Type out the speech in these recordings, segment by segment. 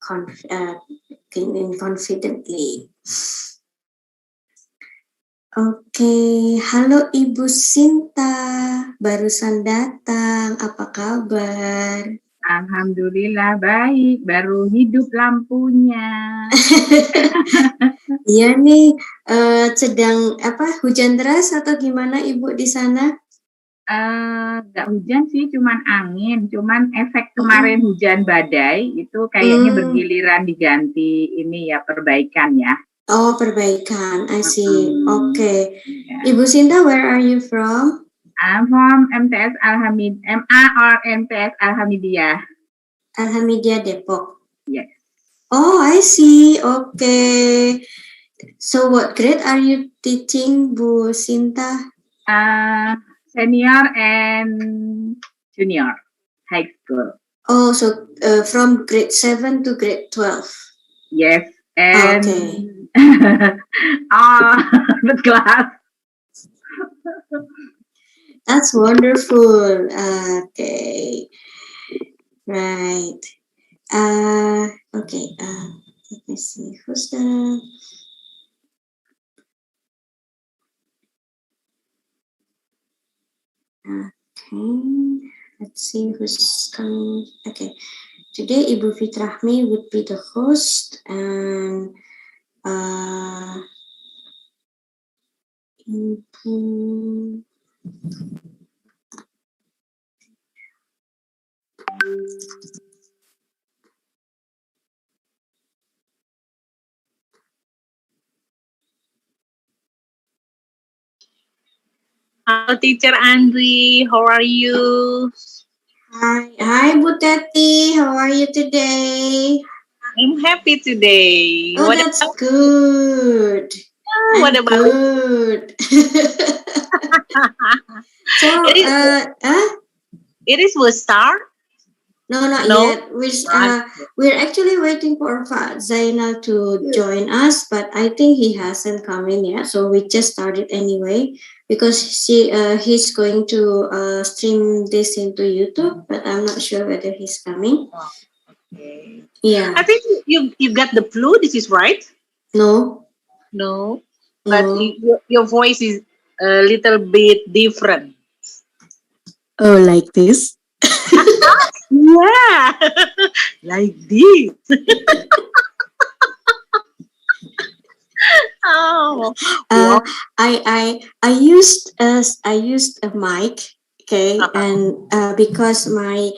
confidently. Oke, halo Ibu Sinta, barusan datang, apa kabar? Alhamdulillah baik, baru hidup lampunya. Iya nih, sedang hujan deras atau gimana Ibu di sana? Nggak hujan sih, cuman angin, cuman efek kemarin hujan badai itu kayaknya bergiliran diganti ini ya, perbaikan ya. Oh, perbaikan, I see. Okay. Yeah. Ibu Sinta, where are you from? I'm from MTS MA or MTS Alhamidiyah. Alhamidiyah Depok. Yes. Oh, I see. Okay. So what grade are you teaching, Bu Sinta? Senior and junior high school. Oh, so from grade 7 to grade 12. Yes. And okay. The class. That's wonderful. Okay. Right. Okay. Let me see. Who's the... Okay. Let's see who's coming. Okay. Today, Ibu Fitrahmi would be the host, and Ibu... Hello, Teacher Andri. How are you? Hi, Bu Teti. How are you today? I'm happy today. Oh, that's good. What about good? So, it is will start? No, not yet. We're actually waiting for Zainal to join us, but I think he hasn't come in yet. So we just started anyway because he's going to stream this into YouTube, but I'm not sure whether he's coming. Oh, okay. Yeah. I think you got the flu. This is right. No. But your voice is a little bit different. Oh, like this? Yeah, like this. Oh, I used a mic, okay, and because my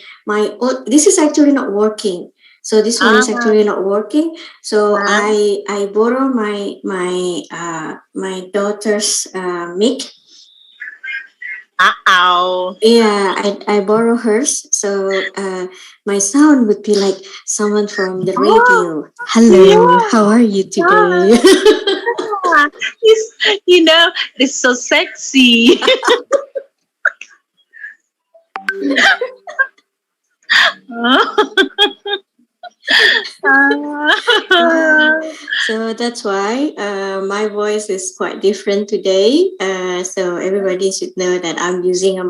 this is actually not working. So this one is actually not working. So I borrow my daughter's mic. Yeah, I borrow hers, so my sound would be like someone from the radio. Hello, how are you today? It's so sexy. So that's why my voice is quite different today. So everybody should know that I'm using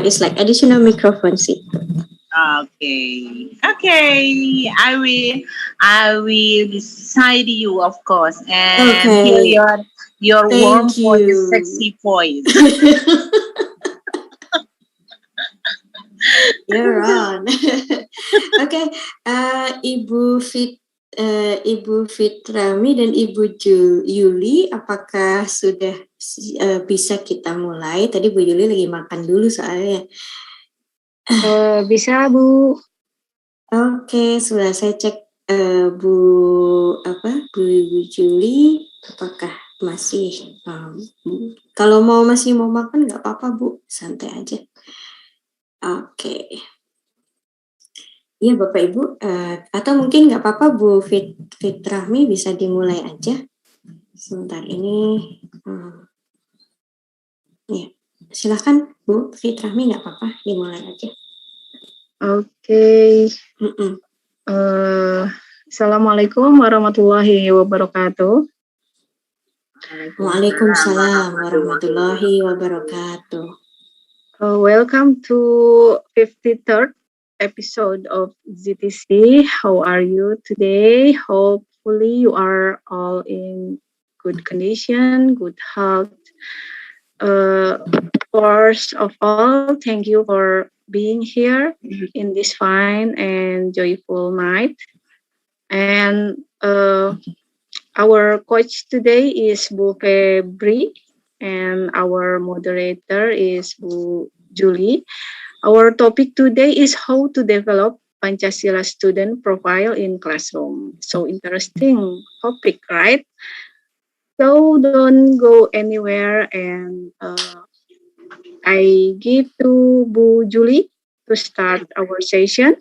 it's like additional microphone. See. Okay. I will beside you, of course, and hear your warm voice, sexy voice. You're on. Okay, Ibu Fitrahmi dan Ibu Juli, apakah sudah bisa kita mulai? Tadi Bu Juli lagi makan dulu soalnya. Bisa, Bu. Oke, sudah saya cek Bu Juli, apakah masih kalau masih mau makan nggak apa-apa Bu, santai aja. Oke. Iya Bapak Ibu, atau mungkin nggak apa-apa Bu Fitrahmi bisa dimulai aja. Sebentar ini, ya silakan Bu Fitrahmi, nggak apa-apa dimulai aja. Oke. Assalamualaikum warahmatullahi wabarakatuh. Waalaikumsalam warahmatullahi wabarakatuh. Welcome to 53rd episode of ZTC. How are you today? Hopefully, you are all in good condition, good health. First of all, thank you for being here in this fine and joyful night. And our coach today is Bu Febri, and our moderator is Bu Juli. Our topic today is how to develop Pancasila student profile in classroom. So interesting topic, right? So don't go anywhere, and I give to Bu Juli to start our session.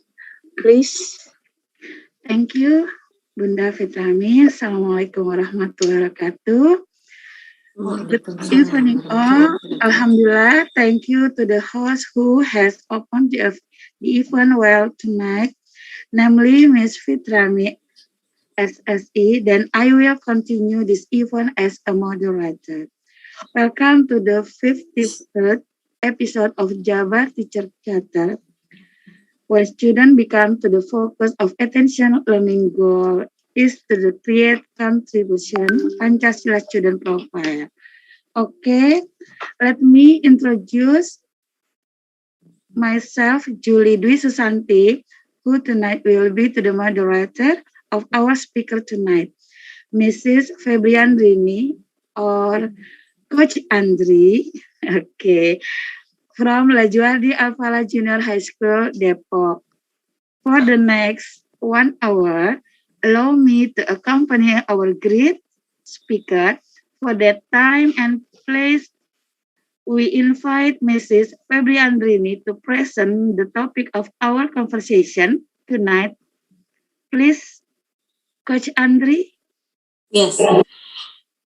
Please. Thank you, Bunda Fitrahmi. Assalamualaikum warahmatullahi wabarakatuh. Good evening all. Alhamdulillah, thank you to the host who has opened the event well tonight, namely Ms. Fitrahmi, S.Si. Then I will continue this event as a moderator. Welcome to the 53rd episode of Jabar Teacher Chapter, where students become to the focus of attention learning goal is to create contribution Pancasila Student Profile. Okay, let me introduce myself, Juli Dwi Susanti, who tonight will be to the moderator of our speaker tonight, Mrs. Febriandrini or Coach Andri, okay, from Lazuardi Falah Junior High School, Depok. For the next 1 hour, allow me to accompany our great speaker. For that time and place, we invite Mrs. Febriandrini to present the topic of our conversation tonight. Please, Coach Andri. Yes.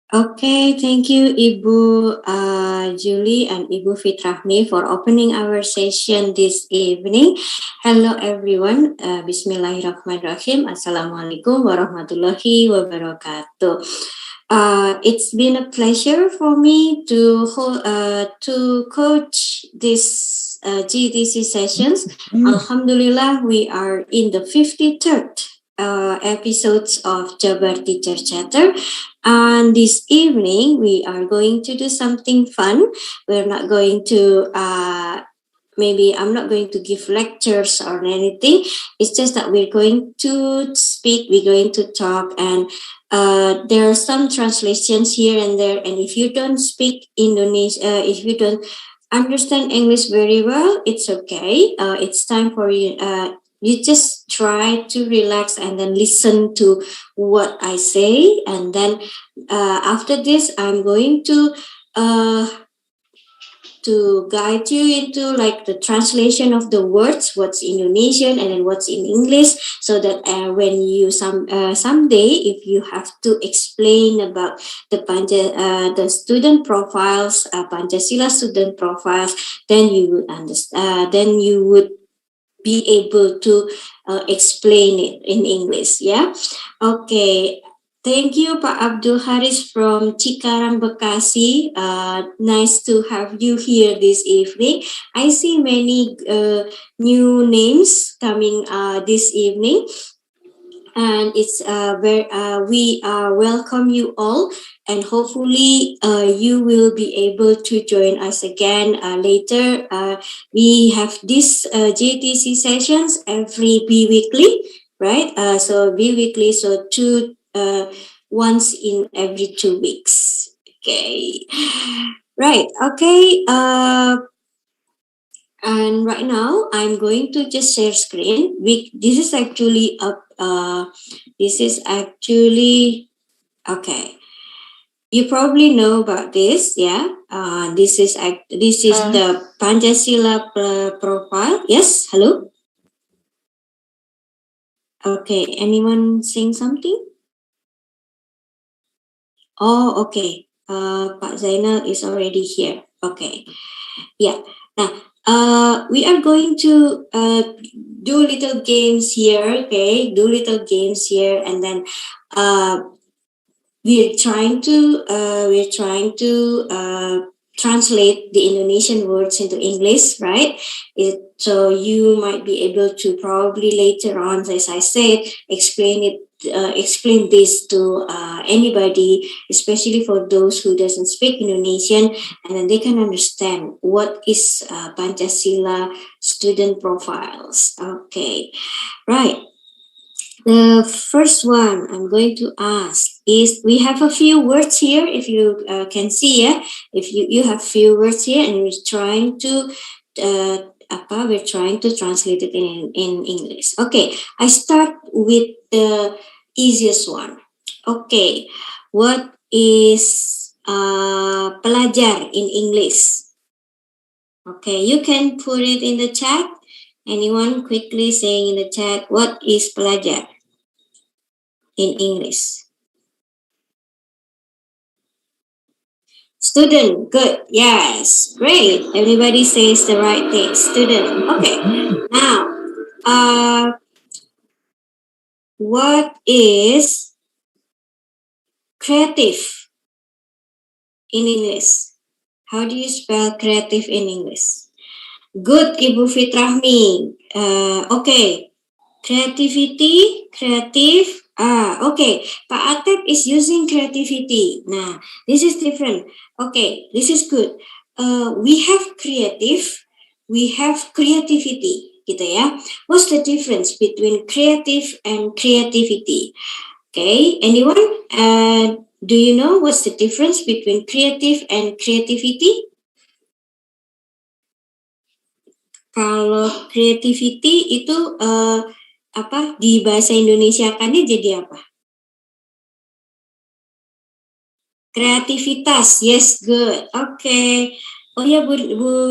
Okay, thank you Ibu Juli and Ibu Fitrahmi for opening our session this evening. Hello everyone, Bismillahirrahmanirrahim. Assalamualaikum warahmatullahi wabarakatuh. It's been a pleasure for me to coach this GTC sessions. Alhamdulillah, we are in the 53rd episodes of Jabar Teacher Chapter. And this evening, we are going to do something fun. We're not going to, maybe I'm not going to give lectures or anything. It's just that we're going to speak, we're going to talk, and there are some translations here and there. And if you don't speak if you don't understand English very well, it's okay. It's time for you. You just try to relax and then listen to what I say. And then after this, I'm going to guide you into like the translation of the words, what's Indonesian and then what's in English, so that when you someday, if you have to explain about the student profiles, Pancasila student profiles, then you would understand. Then you would be able to explain it in English. Yeah. Okay. Thank you, Pak Abdul Haris from Cikarang, Bekasi. Nice to have you here this evening. I see many new names coming this evening. And it's we welcome you all, and hopefully you will be able to join us again later. We have these JTC sessions every bi-weekly, right? So bi-weekly, so once in every 2 weeks. Okay, right. Okay. And right now, I'm going to just share screen. This is actually okay. You probably know about this, yeah. This is the Pancasila profile. Yes, hello. Okay, anyone saying something? Oh, okay. Pak Zainal is already here. Okay, yeah. Now, we are going to do little games here, okay? Do little games here, and then we're trying to translate the Indonesian words into English, right? So you might be able to probably later on, as I said, explain this to anybody, especially for those who doesn't speak Indonesian, and then they can understand what is Pancasila Student Profiles. Okay, right. The first one I'm going to ask is, we have a few words here, if you can see, if you have few words here, and we're trying to translate it in English. Okay, I start with the easiest one. Okay, what is pelajar in English? Okay, you can put it in the chat. Anyone quickly saying in the chat, what is pelajar in English? Student, good, yes, great. Everybody says the right thing, student. Okay, now, what is creative in English? How do you spell creative in English? Good, Ibu Fitrahmi. Okay, creativity, creative. Okay, Pak Atep is using creativity. Nah, this is different. Okay, this is good. We have creative, we have creativity, gitu ya. What's the difference between creative and creativity? Okay, anyone? Do you know what's the difference between creative and creativity? Kalau creativity itu apa di bahasa Indonesia-kannya jadi apa? Kreativitas, yes, good, okay. Oh ya, Bu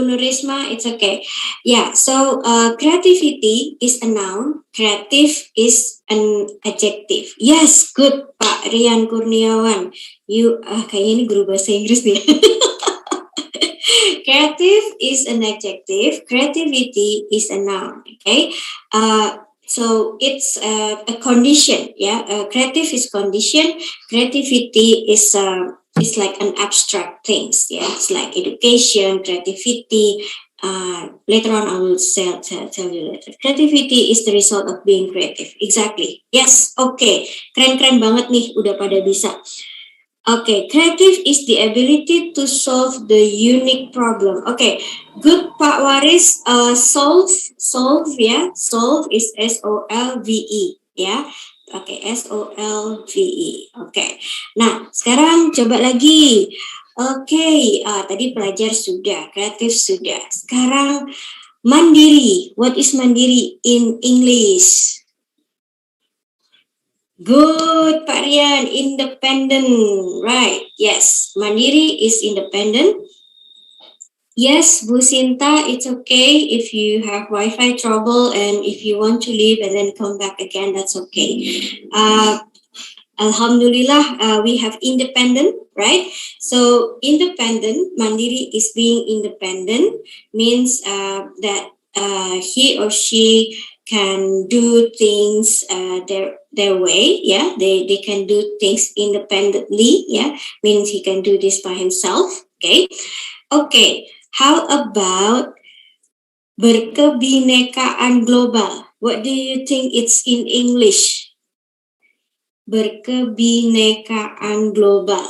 Nurisma, it's okay. Yeah, so creativity is a noun, creative is an adjective. Yes, good, Pak Rian Kurniawan. You kayaknya ini guru bahasa Inggris nih. Creative is an adjective, creativity is a noun, okay? So it's a condition, yeah? Creative is condition, creativity is like an abstract things, yeah? It's like education, creativity. Later on I will tell you later. Creativity is the result of being creative, exactly. Yes, okay. Keren-keren banget nih, udah pada bisa. Okay, creative is the ability to solve the unique problem. Okay, good, Pak Waris. Solve, yeah. Solve is S-O-L-V-E, ya. Okay, S-O-L-V-E. Okay. Nah, sekarang coba lagi. Okay, tadi pelajar sudah, kreatif sudah. Sekarang mandiri. What is mandiri in English? Good, Pak Rian, independent, right? Yes, mandiri is independent. Yes, Bu Sinta, it's okay if you have Wi-Fi trouble and if you want to leave and then come back again, that's okay. Alhamdulillah, we have independent, right? So independent, mandiri is being independent, means that he or she can do things their way, yeah. They can do things independently, yeah. Means he can do this by himself, okay. Okay, how about berkebinekaan global? What do you think it's in English? Berkebinekaan global.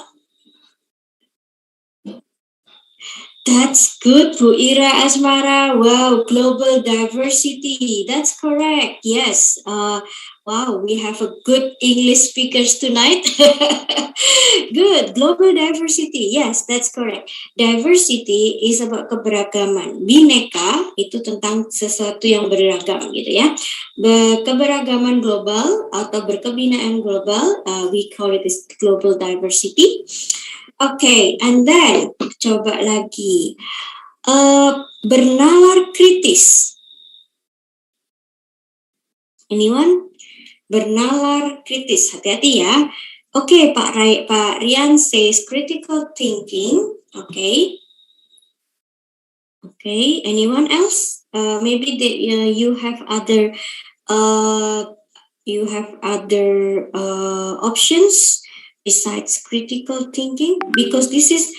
That's good, Bu Ira Asmara. Wow, global diversity. That's correct. Yes. Wow, we have a good English speakers tonight. Good. Global diversity. Yes, that's correct. Diversity is about keberagaman. Bineka itu tentang sesuatu yang beragam, gitu ya. Keberagaman global atau berkebinaan global, we call it this global diversity. Okay, and then coba lagi bernalar kritis. Anyone? Bernalar kritis, hati-hati ya. Okay, Pak Rian says critical thinking. Okay. Okay, anyone else? Maybe you have other options besides critical thinking, because this is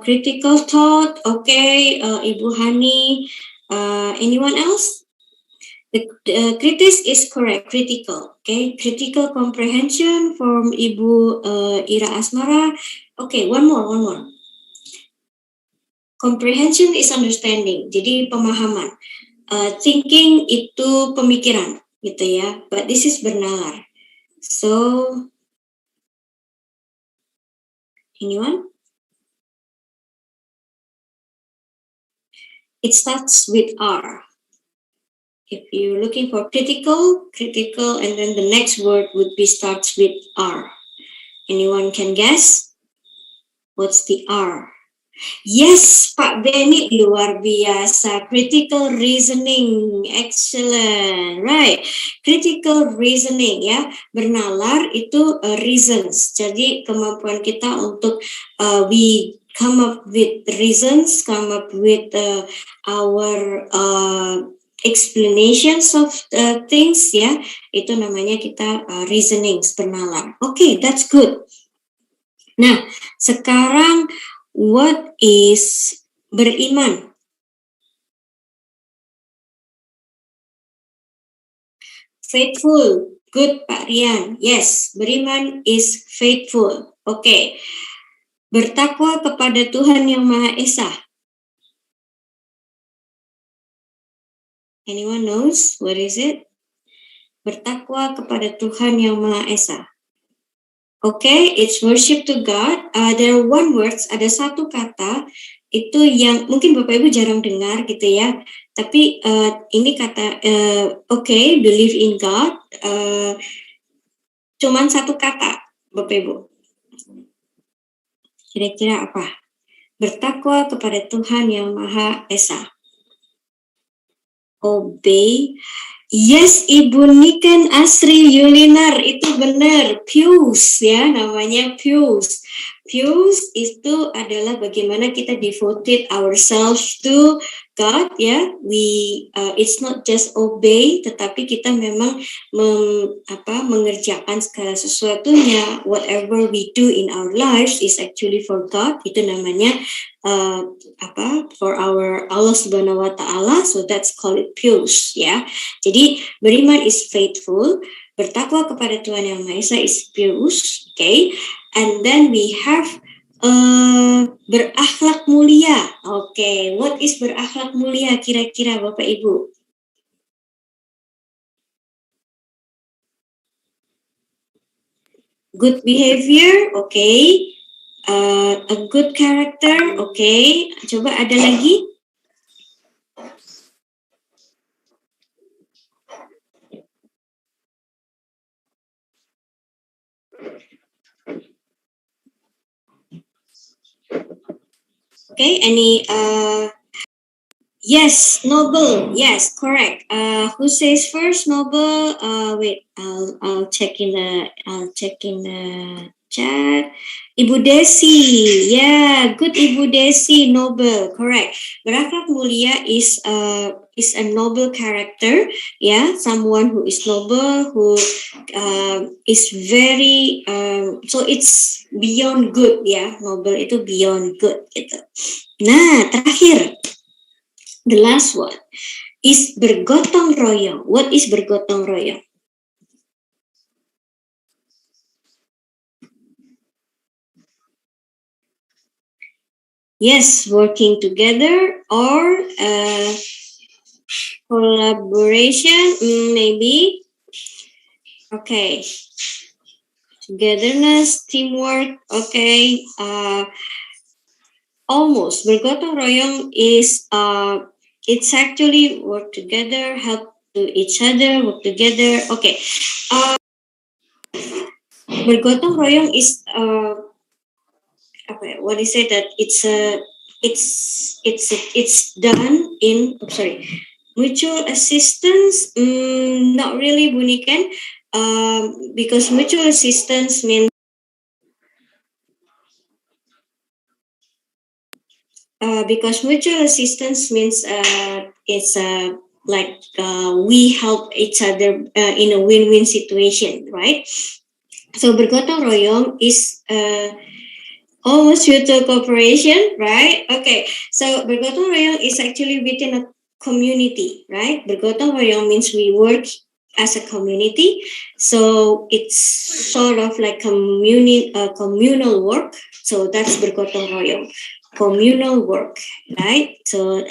critical thought. Okay, Ibu Hani, Anyone else? The kritis is correct, critical. Okay, critical comprehension from Ibu Ira Asmara. Okay, one more. Comprehension is understanding, jadi pemahaman. Thinking itu pemikiran, gitu ya. But this is bernalar. So, anyone? It starts with R. If you're looking for critical, and then the next word would be starts with R. Anyone can guess? What's the R? Yes, Pak Benny, luar biasa. Critical reasoning, excellent. Right, critical reasoning ya. Bernalar itu reasons. Jadi kemampuan kita untuk we come up with reasons, come up with our explanations of things ya. Itu namanya kita reasoning, bernalar. Okay, that's good. Nah, sekarang what is beriman? Faithful. Good, Pak Rian. Yes, beriman is faithful. Okay. Bertakwa kepada Tuhan Yang Maha Esa. Anyone knows what is it? Bertakwa kepada Tuhan Yang Maha Esa. Okay, it's worship to God. There are one words, ada satu kata itu yang mungkin Bapak Ibu jarang dengar gitu ya. Tapi ini kata okay, believe in God. Cuman satu kata, Bapak Ibu. Kira-kira apa? Bertakwa kepada Tuhan Yang Maha Esa. Obey. Yes, Ibu Niken Asri Yulinar, itu benar. Pious ya, namanya pious. Pious itu adalah bagaimana kita devoted ourselves to God ya. We it's not just obey, tetapi kita memang mengerjakan segala sesuatunya. Whatever we do in our lives is actually for God. Itu namanya for our Allah Subhanahu wa Ta'ala. So that's called it pious ya. Jadi beriman is faithful, bertakwa kepada Tuhan Yang Maha Esa is pious, okay? And then we have berakhlak mulia. Okay, what is berakhlak mulia kira-kira Bapak Ibu? Good behavior, okay. A good character, okay. Coba ada lagi? Okay, any yes, noble. Yes, correct. Who says first? Noble. Wait, I'll check in the chat. Ibu Desi. Yeah, good Ibu Desi. Noble. Correct. Berakhlak mulia is a noble character. Yeah, someone who is noble, who is very so it's beyond good. Yeah, noble itu beyond good gitu. Nah, terakhir. The last one is bergotong royong. What is bergotong royong? Yes, working together or collaboration, maybe. Okay. Togetherness, teamwork, okay. Almost. Bergotong royong is it's actually work together, help to each other, work together. Okay. Bergotong royong is what is it that it's done in mutual assistance. Not really, Bu Niken, because mutual assistance means it's like we help each other in a win-win situation, right? So bergotong royong is almost mutual cooperation, right? Okay, so bergotong royong is actually within a community, right? Bergotong royong means we work as a community. So it's sort of like communal work. So that's bergotong royong, communal work, right? So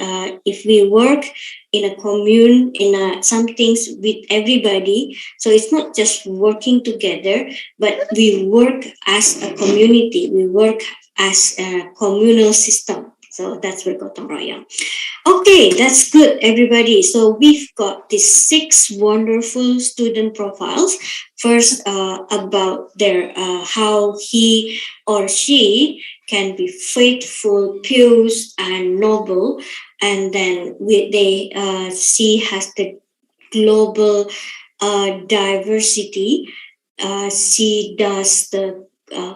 if we work in a commune, some things with everybody, so it's not just working together, but we work as a community. We work as a communal system. So that's bergotong royong. Okay, that's good, everybody. So we've got these 6 wonderful student profiles. First, about their how he or she can be faithful, pious, and noble, and then she has the global diversity. She does the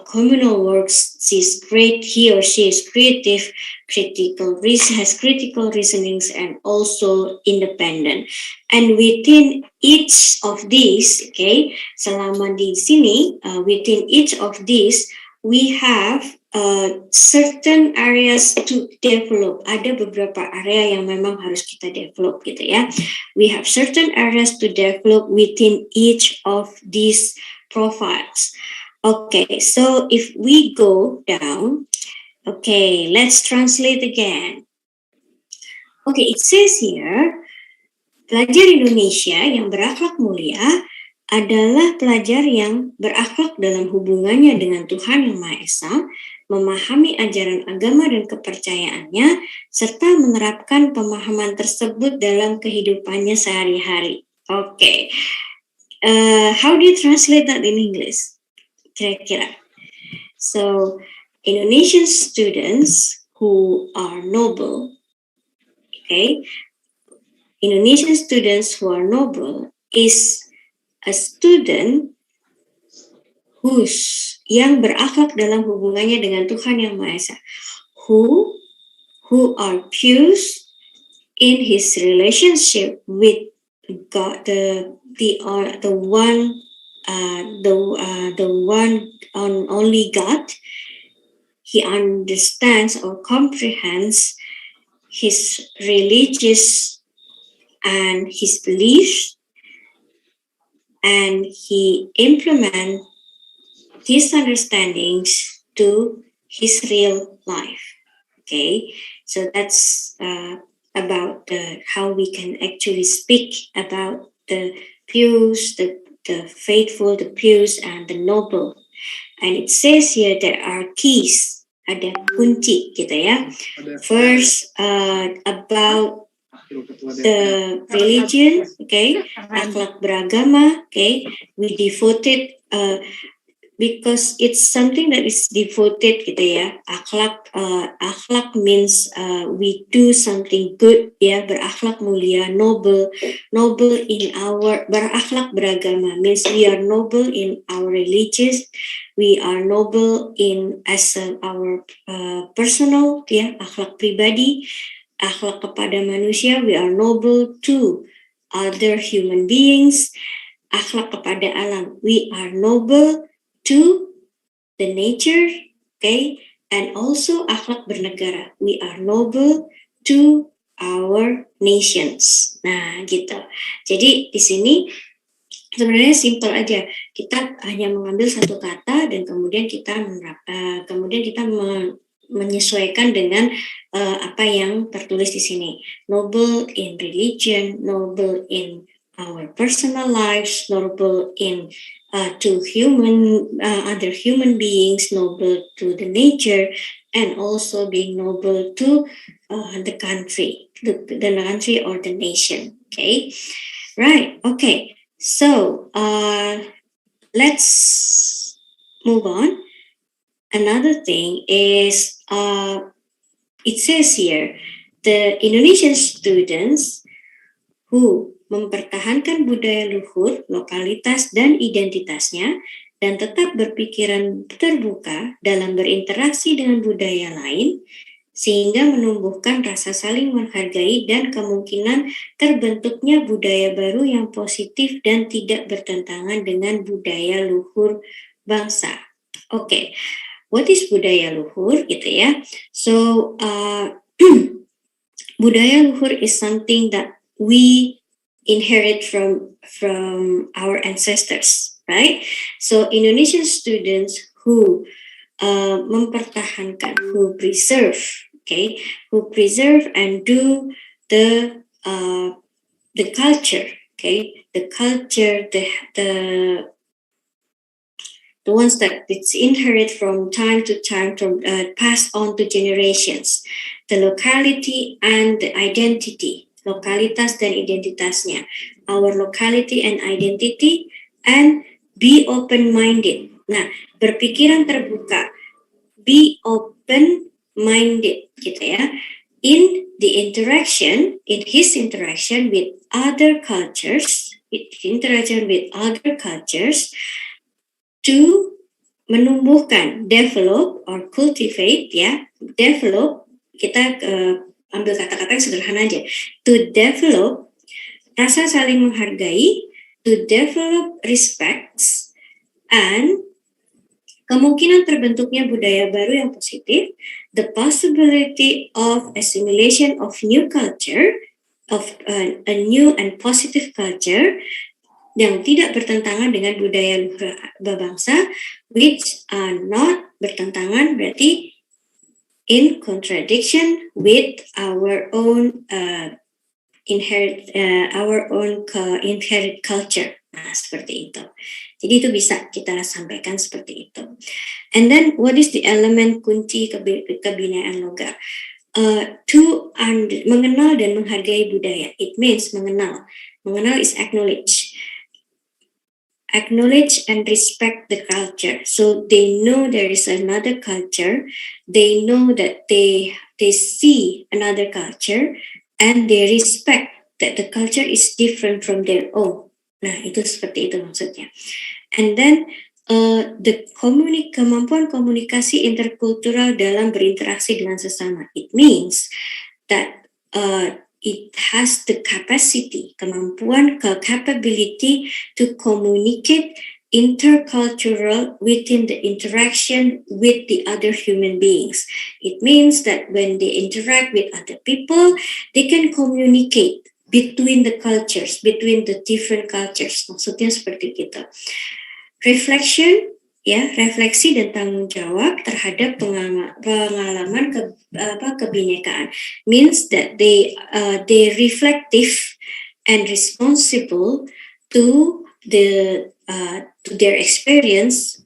communal works. He or she is creative, has critical reasonings, and also independent. And within each of these, okay, selama di sini, within each of these, we have certain areas to develop. Ada beberapa area yang memang harus kita develop gitu ya. We have certain areas to develop within each of these profiles. Okay, so if we go down, okay, let's translate again. Okay, it says here, pelajar Indonesia yang berakhlak mulia adalah pelajar yang berakhlak dalam hubungannya dengan Tuhan Yang Maha Esa, memahami ajaran agama dan kepercayaannya, serta menerapkan pemahaman tersebut dalam kehidupannya sehari-hari. Okay, how do you translate that in English? Kira-kira. So, Indonesian students who are noble, okay, Indonesian students who are noble is a student yang berakhlak dalam hubungannya dengan Tuhan Yang Maha Esa, who are pious in his relationship with God, the one and only God. He understands or comprehends his religious and his beliefs, and he implements his understandings to his real life. Okay, so that's about how we can actually speak about the pious, the faithful, the pious, and the noble. And it says here there are keys, ada kunci gitu ya. First, about the religion, okay, akhlak beragama, okay, we devoted because it's something that is devoted gitu ya. Akhlak means we do something good ya, berakhlak mulia, noble in our, berakhlak beragama means we are noble in our religious, we are noble in our personal ya, akhlak pribadi, akhlak kepada manusia, we are noble to other human beings, akhlak kepada alam, we are noble to the nature, okay, and also akhlak bernegara. We are noble to our nations. Nah, gitu. Jadi di sini sebenarnya simple aja. Kita hanya mengambil satu kata dan kemudian kita menyesuaikan dengan apa yang tertulis di sini. Noble in religion, noble in our personal lives, noble in to other human beings, noble to the nature, and also being noble to the country or the nation. Okay, right? Okay, so let's move on. Another thing is it says here the Indonesian students who mempertahankan budaya luhur, lokalitas, dan identitasnya, dan tetap berpikiran terbuka dalam berinteraksi dengan budaya lain, sehingga menumbuhkan rasa saling menghargai dan kemungkinan terbentuknya budaya baru yang positif dan tidak bertentangan dengan budaya luhur bangsa. Okay, what is budaya luhur gitu ya? So, budaya luhur is something that we inherit from our ancestors, right? So Indonesian students who mempertahankan, who preserve, okay, who preserve and do the culture, okay, the culture, the ones that it's inherit from time to time, from passed on to generations, the locality and the identity, lokalitas dan identitasnya, our locality and identity, and be open-minded. Nah, berpikiran terbuka, be open-minded, gitu ya, in the interaction, in his interaction with other cultures, to menumbuhkan, develop or cultivate, ya, develop, kita ambil kata-kata yang sederhana aja, to develop rasa saling menghargai, to develop respects, and kemungkinan terbentuknya budaya baru yang positif, the possibility of assimilation of new culture, of a new and positive culture, yang tidak bertentangan dengan budaya luhur babangsa, which are not bertentangan, berarti in contradiction with our own inherit culture. Nah, seperti itu. Jadi itu bisa kita sampaikan seperti itu. And then what is the element kunci kebinaan logat? Mengenal dan menghargai budaya. It means mengenal. Mengenal is acknowledge and respect the culture. So they know there is another culture. They know that they see another culture, and they respect that the culture is different from their own. Nah, itu seperti itu maksudnya. And then the kemampuan komunikasi interkultural dalam berinteraksi dengan sesama. It means that it has the capacity, capability to communicate intercultural within the interaction with the other human beings. It means that when they interact with other people, they can communicate between the cultures, between the different cultures. Maksudnya seperti itu. Reflection, ya, refleksi dan tanggung jawab terhadap pengalaman kebinekaan, means that they reflective and responsible to their experience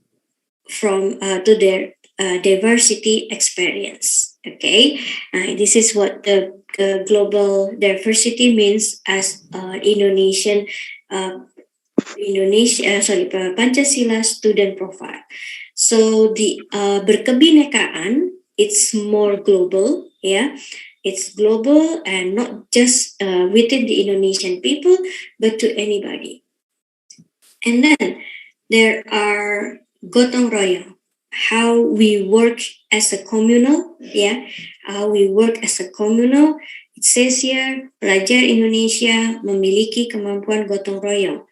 from to their diversity experience. Okay, this is what the global diversity means as Pancasila Student Profile. So the berkebinekaan, it's more global, yeah. It's global and not just within the Indonesian people, but to anybody. And then there are gotong royong, how we work as a communal, yeah. How we work as a communal. It says here, pelajar Indonesia memiliki kemampuan gotong royong,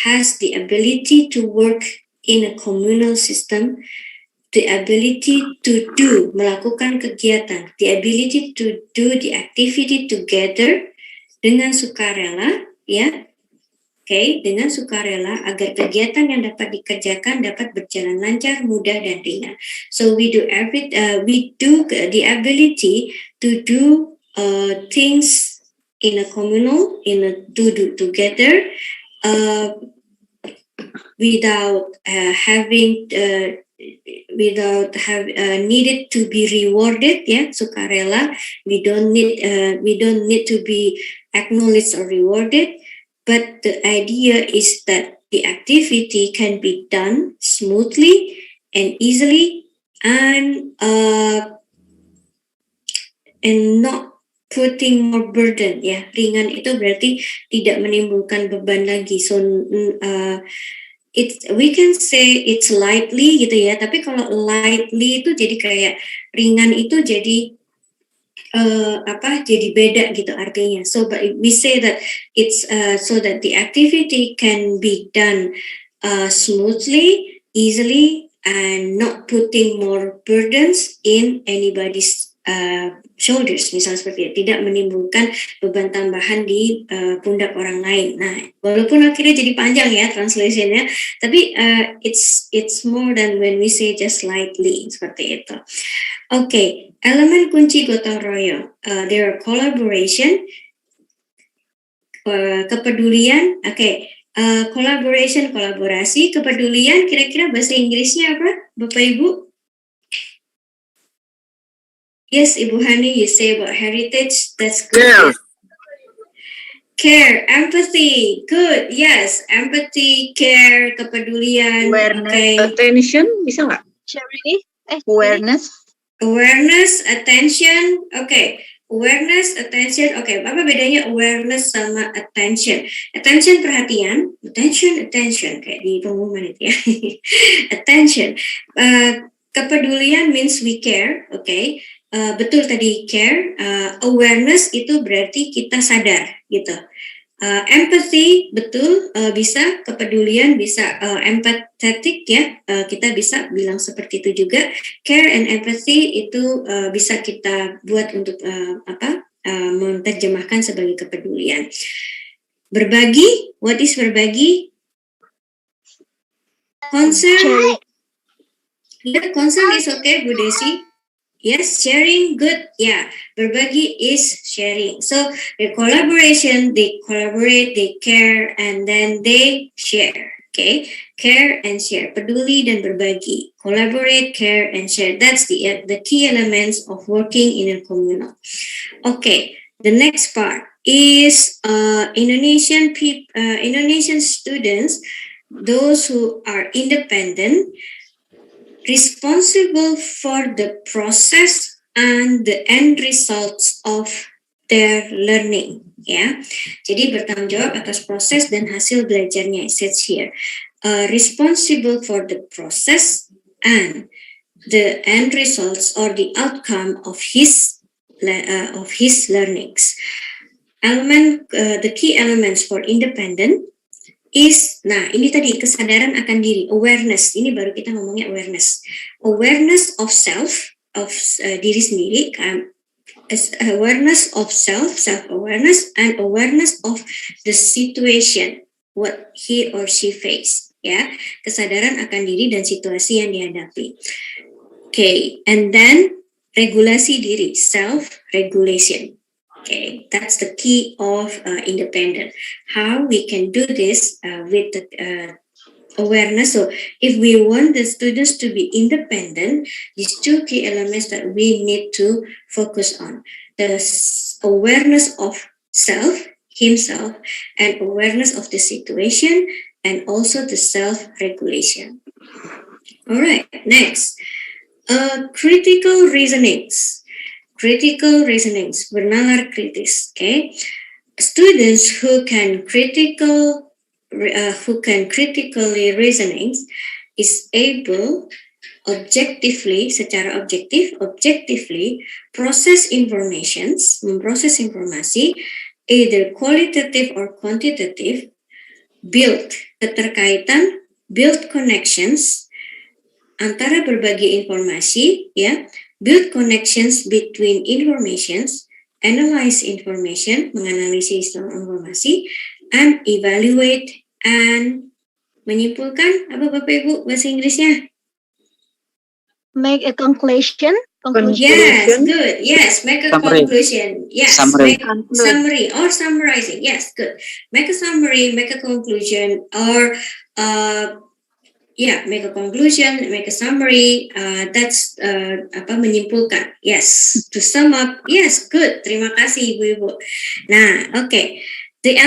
has the ability to work in a communal system, the ability to melakukan kegiatan, the ability to do the activity together dengan sukarela, ya, dengan sukarela agar kegiatan yang dapat dikerjakan dapat berjalan lancar, mudah dan ringan. So we do the ability to do things in a communal, do together. Without needed to be rewarded, ya, sukarela. We don't need to be acknowledged or rewarded, but the idea is that the activity can be done smoothly and easily, and not putting more burden, ya. Ringan itu berarti tidak menimbulkan beban lagi. So we can say it's lightly gitu ya. Tapi kalau lightly itu jadi kayak ringan itu jadi jadi beda gitu artinya. So but we say that it's so that the activity can be done smoothly, easily, and not putting more burdens in anybody's shoulders, misalnya seperti itu, tidak menimbulkan beban tambahan di pundak orang lain. Nah, walaupun akhirnya jadi panjang ya translationnya, tapi it's more than when we say just lightly, seperti itu. Oke, elemen kunci gotong royong, there are collaboration, kepedulian, collaboration, kolaborasi, kepedulian, kira-kira bahasa Inggrisnya apa, Bapak Ibu? Yes, Ibu Hani, you say about heritage, that's good. Care. Care, empathy, good, yes, empathy, care, kepedulian, Awareness, attention, bisa nggak? Awareness, attention, awareness, attention, apa bedanya awareness sama attention? Attention perhatian, attention, kayak di pengumuman itu ya. Attention, kepedulian means we care, betul tadi care, awareness itu berarti kita sadar gitu. Empathy betul, bisa kepedulian, bisa empathetic ya, kita bisa bilang seperti itu juga. Care and empathy itu bisa kita buat untuk menerjemahkan sebagai kepedulian. Berbagi, what is berbagi? Concern, yeah, concern is okay, Bu Desi. Yes, sharing, good. Yeah, berbagi is sharing. So the collaboration, they collaborate, they care, and then they share. Okay, care and share. Peduli dan berbagi. Collaborate, care, and share. That's the key elements of working in a communal. Okay, the next part is Indonesian students, those who are independent, responsible for the process and the end results of their learning. Ya, jadi bertanggung jawab atas proses dan hasil belajarnya. It says here, responsible for the process and the end results or the outcome of his learnings. The key elements for independent is, nah ini tadi kesadaran akan diri, awareness, ini baru kita ngomongnya awareness of self, of diri sendiri, awareness of self-awareness, and awareness of the situation, what he or she face, ya, kesadaran akan diri dan situasi yang dihadapi. Okay, and then regulasi diri, self-regulation. Okay, that's the key of independent. How we can do this with the awareness. So if we want the students to be independent, these two key elements that we need to focus on. The awareness of self, himself, and awareness of the situation, and also the self-regulation. All right, next. Critical reasonings. Critical reasonings, bernalar kritis. Okay, students who can critically reasonings is able objectively, secara objectively process informations, memproses informasi, either qualitative or quantitative, build keterkaitan, build connections antara berbagai informasi, ya. Build connections between informations, analyze information, menganalisis informasi, and evaluate and menyimpulkan, apa Bapak Ibu bahasa Inggrisnya? Make a conclusion. Yes, good. Yes, make a conclusion. Yes, Summary. make summary or summarizing. Yes, good. Make a summary, make a conclusion, or make a conclusion, make a summary. That's menyimpulkan. Yes, to sum up. Yes, good. Terima kasih Ibu-ibu. Nah, okay. The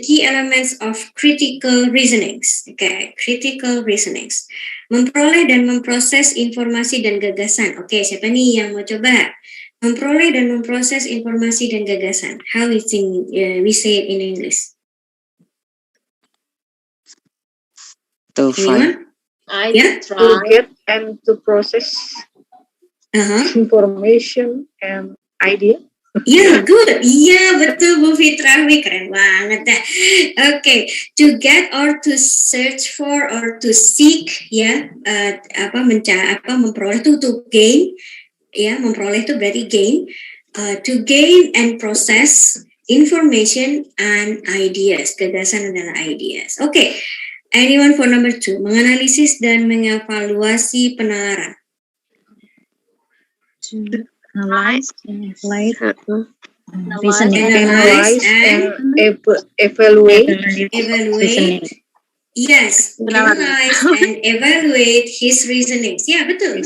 key elements of critical reasonings. Okay, critical reasonings. Memperoleh dan memproses informasi dan gagasan. Okay, siapa nih yang mau coba? Memperoleh dan memproses informasi dan gagasan. How we say it in English? To find. To get and to process information and idea. Yeah, good. Yeah, betul Bu Fitrahmi, keren banget dah. Okay, to get or to search for or to seek, ya, memperoleh itu to gain, ya, memperoleh itu berarti gain. to gain and process information and ideas. Gagasan adalah ideas. Okay, anyone for number 2? Menganalisis dan mengevaluasi penalaran. Analyze, Analyze and Evaluate. evaluate. Yes, analyze and evaluate his reasonings. Ya, betul.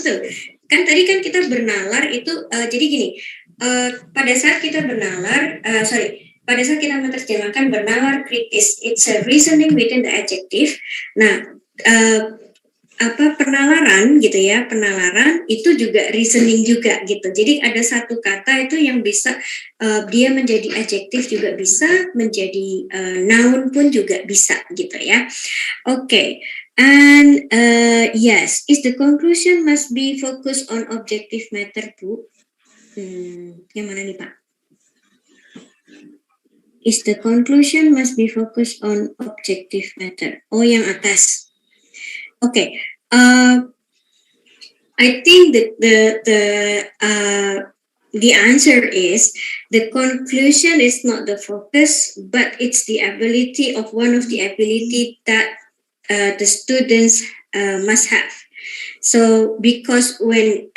Kan tadi kan kita bernalar itu, jadi gini, pada saat kita pada saat kita menerjemahkan bernalar kritis, it's a reasoning within the adjective. Nah, penalaran gitu ya, penalaran itu juga reasoning juga gitu. Jadi ada satu kata itu yang bisa dia menjadi adjektif juga bisa, menjadi noun pun juga bisa gitu ya. Okay, and yes, is the conclusion must be focused on objective matter, Bu? Yang mana nih, Pak? Is the conclusion must be focused on objective matter? Oh, yang atas. Okay, I think that the answer is the conclusion is not the focus, but it's the ability of one of the ability that the students must have. So because when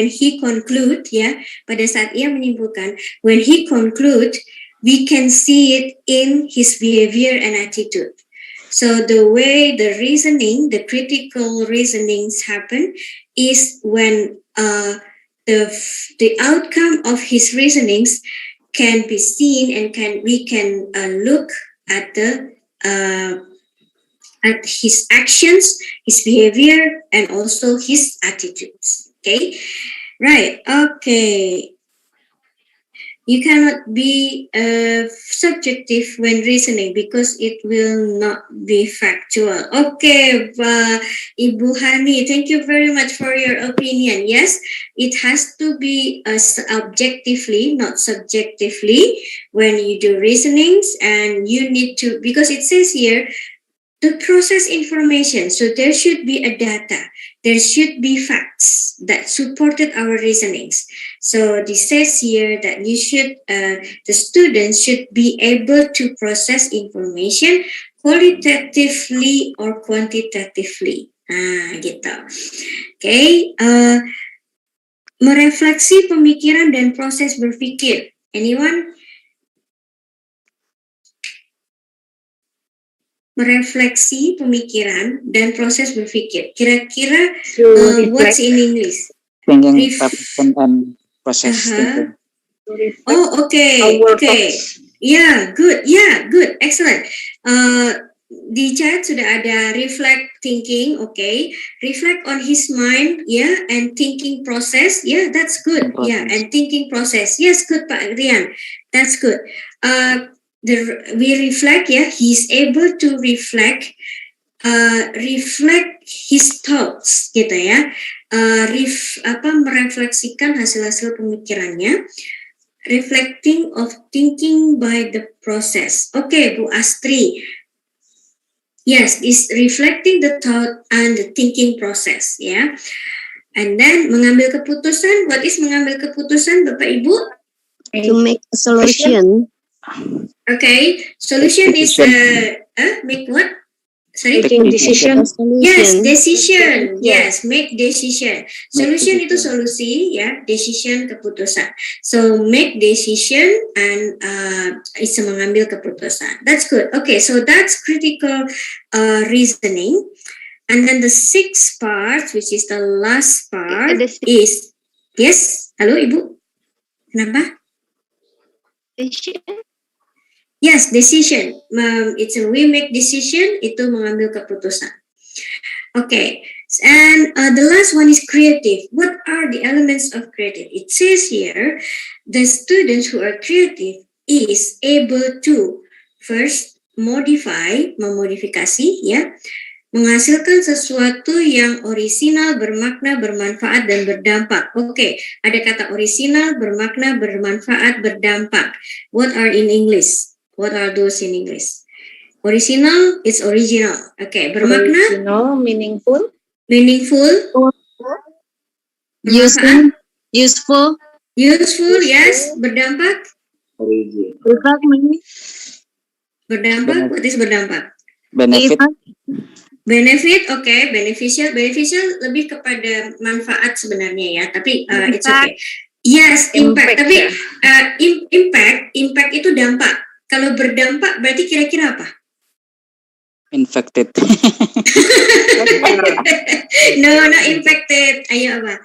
he conclude, ya, pada saat ia menyimpulkan, when he conclude, we can see it in his behavior and attitude. So the way the reasoning, the critical reasonings happen is when the outcome of his reasonings can be seen and we can look at his actions, his behavior, and also his attitudes. Okay, right? Okay. You cannot be subjective when reasoning because it will not be factual. Okay, Ibu Hani, thank you very much for your opinion. Yes, it has to be objectively, not subjectively, when you do reasonings, and you need to, because it says here, to process information. So there should be a data. There should be facts that supported our reasonings. So this says here that you should, the students should be able to process information qualitatively or quantitatively. Gitu. Okay. Merefleksi pemikiran dan proses berpikir. Anyone? Merefleksi pemikiran dan proses berpikir. Kira-kira what's in English? Thinking, reflection, and process thinking. Oh, okay. Okay. Yeah, good. Yeah, good. Excellent. Di chat sudah ada reflect thinking, okay. Reflect on his mind, yeah, and thinking process. Yeah, that's good. Yeah, and thinking process. Yes, good, Pak Rian. That's good. We reflect, yeah, he's able to reflect his thoughts, gitu ya, merefleksikan hasil-hasil pemikirannya, reflecting of thinking by the process. Okay, Bu Astri, yes, is reflecting the thought and the thinking process, ya. And then mengambil keputusan, what is mengambil keputusan, Bapak Ibu? To make a solution. Okay, solution is make what? Sorry, Making decision. Yes, decision. Yes, make decision. Solution itu solusi, ya. Decision keputusan. So make decision and is mengambil keputusan. That's good. Okay, so that's critical reasoning. And then the sixth part, which is the last part, is yes. Halo, Ibu. Kenapa? Yes, decision. It's a we make decision, itu mengambil keputusan. Okay, and the last one is creative. What are the elements of creative? It says here, the students who are creative is able to first memodifikasi, ya, menghasilkan sesuatu yang orisinal, bermakna, bermanfaat, dan berdampak. Oke, ada kata orisinal, bermakna, bermanfaat, berdampak. What are in English? What are those in English? Original, it's original. Okay, bermakna? Original, meaningful. Meaningful. Useful. Useful, yes. Berdampak. Origin. Berdampak. What is berdampak? Benefit. Benefit, oke. Beneficial. Beneficial lebih kepada manfaat sebenarnya ya. Tapi it's okay. Yes, impact. Tapi impact itu dampak. Kalau berdampak berarti kira-kira apa? Infected. No, not infected. Ayo apa?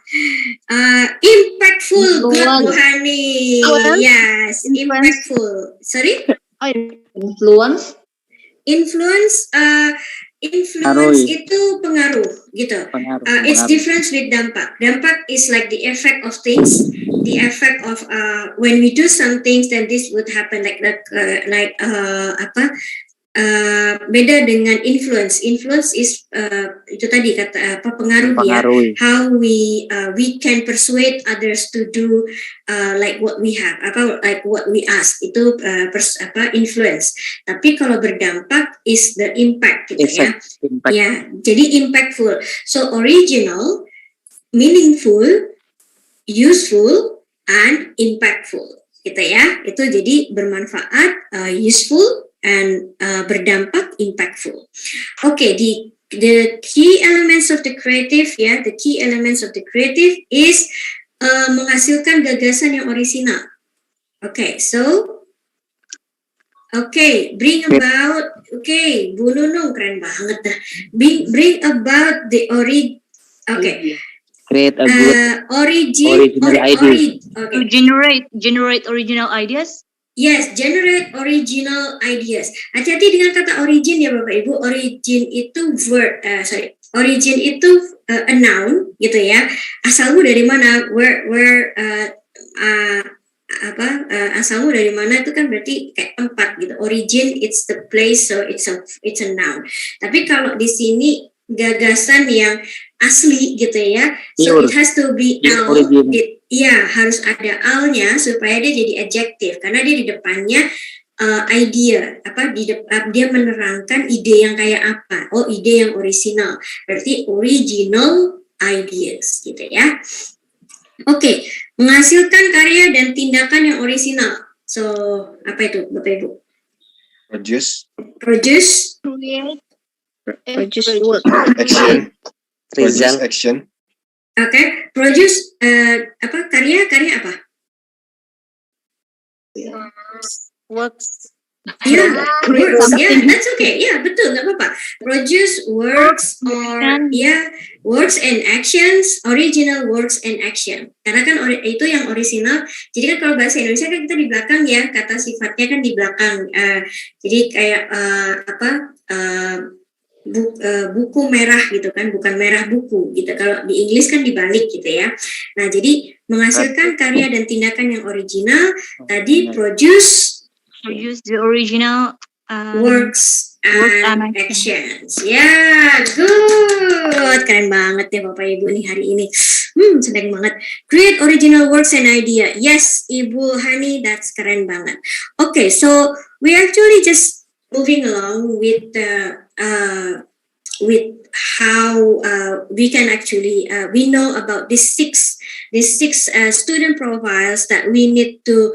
Impactful. Good, Bu Hani. Yes, impactful. Sorry? Influence. Influence itu pengaruh gitu. It's different with dampak. Dampak is like the effect of things, the effect of when we do some things, then this would happen like that. Beda dengan influence. Influence is itu tadi kata pengaruh ya. How we can persuade others to do like what we have, like what we ask. Itu influence. Tapi kalau berdampak is the impact gitu ya. Ya, jadi impactful. So original, meaningful, useful, and impactful gitu ya. Itu jadi bermanfaat, useful, and berdampak, impactful. Okay, the key elements of the creative, the key elements of the creative is menghasilkan gagasan yang orisinal. Okay, bring about, Bu Nunung keren banget dah. Bring about the create a good original ideas. To generate original ideas. Yes, generate original ideas. Hati-hati dengan kata origin ya Bapak Ibu. Origin itu origin itu a noun gitu ya. Asalmu dari mana? Asalmu dari mana itu kan berarti kayak tempat gitu. Origin it's the place, so it's a noun. Tapi kalau di sini gagasan yang asli gitu ya. So it has to be noun. Harus ada al-nya supaya dia jadi adjective karena dia di depannya idea dia menerangkan ide yang kayak apa. Oh, ide yang orisinal. Berarti original ideas gitu ya. Oke, menghasilkan karya dan tindakan yang orisinal. So, apa itu Bapak Ibu? Produce work. action. Result. Action. Okay, produce karya apa? Works. Works. That's okay. Betul, nggak apa-apa. Produce works works and actions, original works and action. Karena kan itu yang orisinal. Jadi kan kalau bahasa Indonesia kan kita di belakang ya, kata sifatnya kan di belakang. Jadi kayak buku merah gitu kan, bukan merah buku gitu. Kalau di Inggris kan dibalik gitu ya. Nah, jadi menghasilkan karya dan tindakan yang original. Tadi produce the original works and actions. Good. Keren banget ya Bapak Ibu nih hari ini. Senang banget. Create original works and idea. Yes, Ibu Hani, that's keren banget. Okay, so we actually just moving along with how we can actually we know about these six student profiles that we need to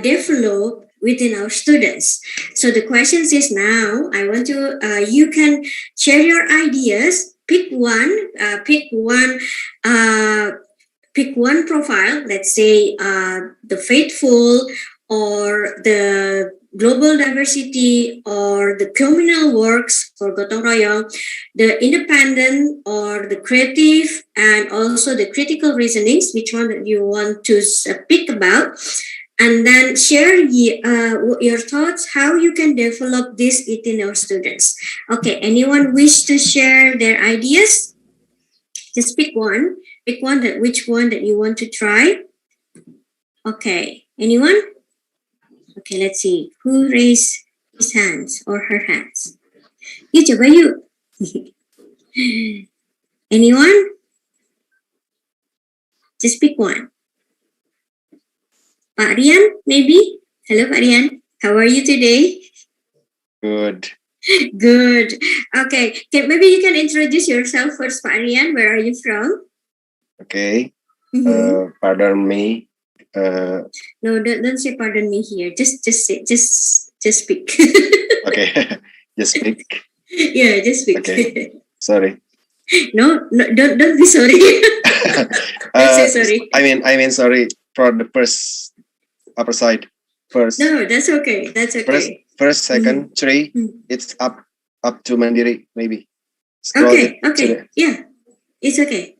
develop within our students. So the questions is now I want to you can share your ideas. Pick one profile. Let's say the faithful, or the global diversity, or the communal works for Gotong Royong, the independent or the creative, and also the critical reasonings, which one that you want to speak about, and then share your thoughts, how you can develop this within our students. Okay, anyone wish to share their ideas? Just pick one. Which one that you want to try? Okay, anyone? Okay, let's see. Who raised his hands or her hands? Coba yuk. Anyone? Just pick one. Pak Rian, maybe? Hello, Pak Rian. How are you today? Good. Good. Okay. Maybe you can introduce yourself first, Pak Rian. Where are you from? Okay. Pardon me. No, don't say pardon me here. Just speak. Okay, just speak. Yeah, just speak. Okay, sorry. No, don't be sorry. Don't say sorry. I mean sorry for the first upper side. First. No, that's okay. That's okay. First, second, three. It's up to Mandiri maybe. Scroll Okay. Yeah, it's okay.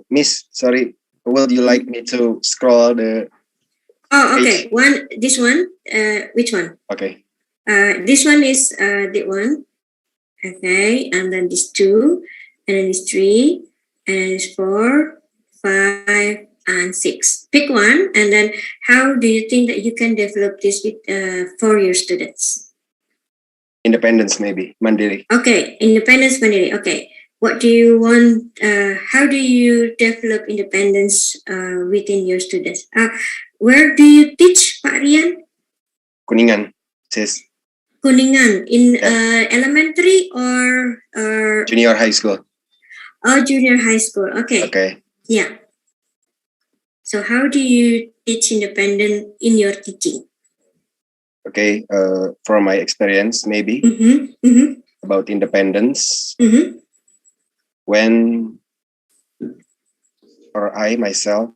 Miss, sorry. Would you like me to scroll the? Oh, okay. This one. Which one? Okay. This one is the one. Okay, and then this 2, and then this 3, and then this 4, 5, and 6. Pick one, and then how do you think that you can develop this with for your students? Independence maybe, Mandiri. Okay, independence, Mandiri. Okay, what do you want? How do you develop independence within your students? Where do you teach, Pak Rian? Kuningan, sis. Kuningan in elementary or Junior high school. Oh, junior high school. Okay. Okay. Yeah. So how do you teach independent in your teaching? Okay. From my experience, maybe about independence. When or I myself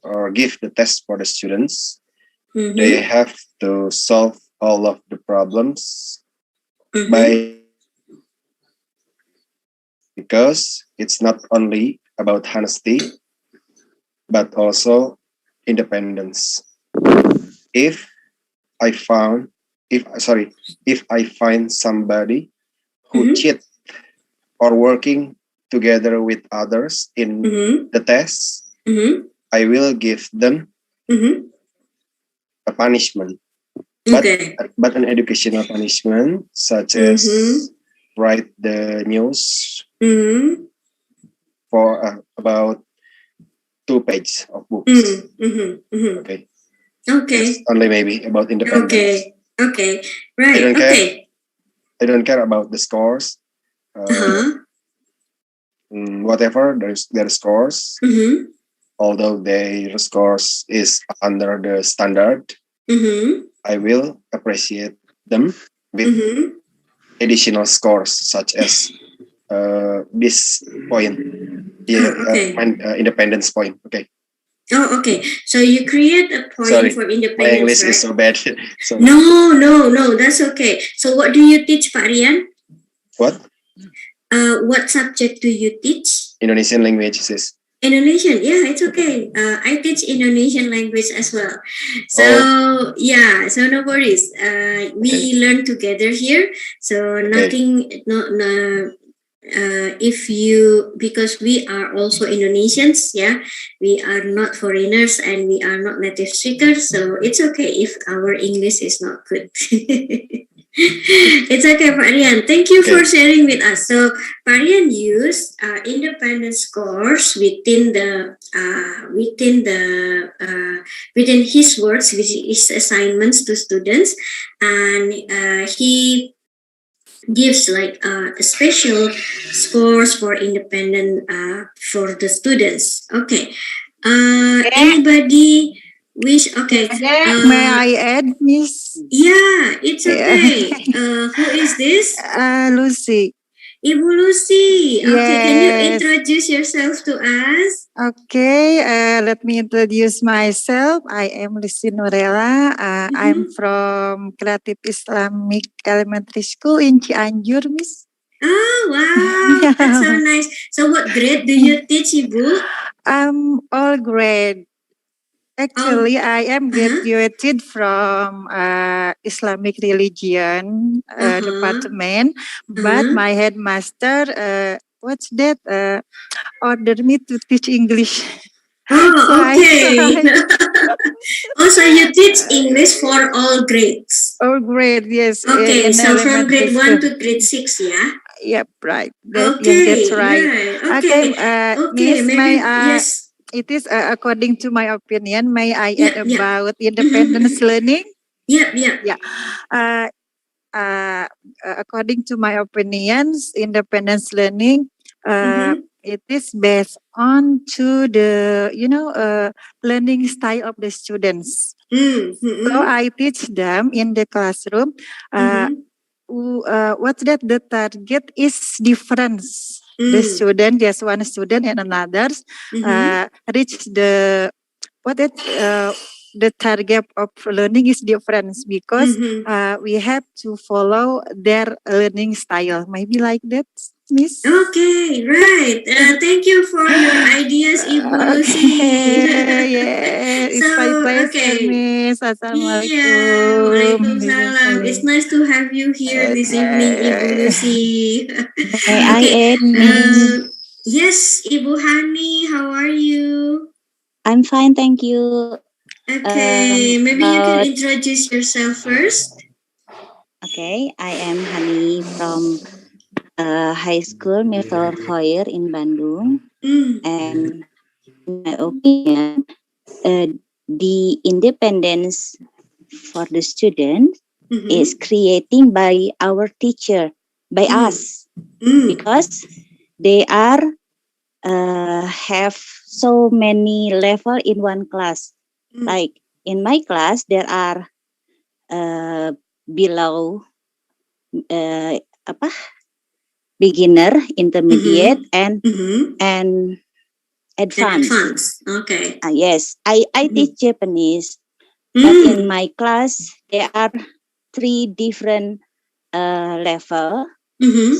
or give the test for the students, they have to solve all of the problems because it's not only about honesty, but also independence. If I find somebody who cheat or working together with others in the test, I will give them a punishment, but an educational punishment, such as write the news for about 2 pages of books. Okay. That's only maybe about independence. Okay. Right. I don't care about the scores. Whatever their scores, although their scores is under the standard, I will appreciate them with additional scores, such as this point, independence point. Okay. Oh, okay. So you create a point for independence. My English right? is so bad. No, that's okay. So what do you teach, Pak Rian? What? What subject do you teach? Indonesian languages. Indonesian, yeah, it's okay. I teach Indonesian language as well. So so no worries. We learn together here. So nothing, because we are also Indonesians, we are not foreigners and we are not native speakers. So it's okay if our English is not good. It's okay, Pak Rian. Thank you for sharing with us. So, Pak Rian used independent scores within his works, which is assignments to students, and he gives like special scores for independent for the students. Okay. Anybody wish? Okay. May I add, Miss? Yeah, it's okay. Who is this? Lucy. Ibu Lucy. Okay, Yes. can you introduce yourself to us? Okay, let me introduce myself. I am Lucy Nurella. I'm from Creative Islamic Elementary School in Cianjur, Miss. Oh, wow. That's so nice. So what grade do you teach, Ibu? All grade. Actually, I am graduated from Islamic religion department, but my headmaster, what's that? Ordered me to teach English. Oh, okay. So you teach English for all grades? All grade, yes. Okay, so from grade 1 to grade 6, yeah? Yep, right. Okay, that's right. Okay, Miss, yes. It is according to my opinion. May I add about independence learning? Yeah. According to my opinions, independence learning it is based on to the learning style of the students. So I teach them in the classroom. What's that? The target is different. The student, just one student and another, reach the the target of learning is different because we have to follow their learning style. Maybe like that, Miss. Okay, right. Thank you for your ideas, Ibu Lucy. Yeah, it's my pleasure, Miss. Assalamualaikum. Yeah, Waalaikumsalam. It's nice to have you here this evening, Ibu Lucy. May I add, Miss? Yes, Ibu Hani, how are you? I'm fine, thank you. Okay, maybe you can introduce yourself first. Okay, I am Hani from high school Miftal Khoir in Bandung. And in my opinion, the independence for the student is creating by our teacher, by us, because they are have so many level in one class. Like in my class, there are below beginner, intermediate, and advanced. Okay. Yes, I teach Japanese, but in my class there are 3 different level,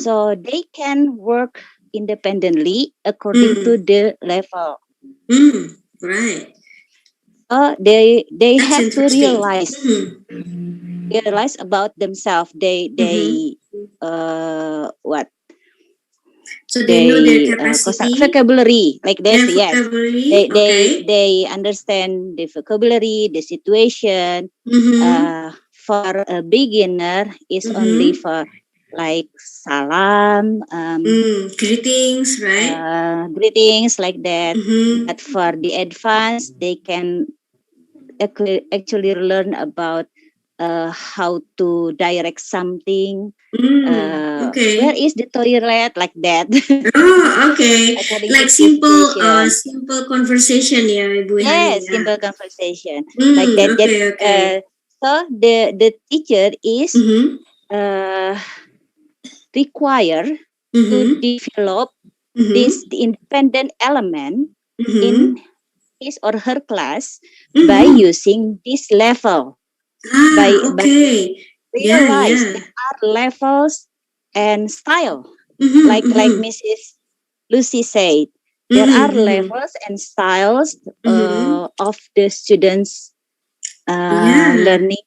so they can work independently according to the level. Right. They That's have to realize about themselves. They what? So they know their capacity. Vocabulary like this. Yes. Vocabulary. They understand the vocabulary, the situation. For a beginner is only for like salam, greetings, right? Greetings like that. But for the advanced, they can actually learn about how to direct something. Where is the toilet, like that? Oh, okay. Like simple conversation, yeah, Ibu. Yes, simple conversation like that. Okay. So the teacher is required to develop this independent element in his or her class by using this level. By realize there are levels and style. Like Mrs. Lucy said, there are levels and styles of the students learning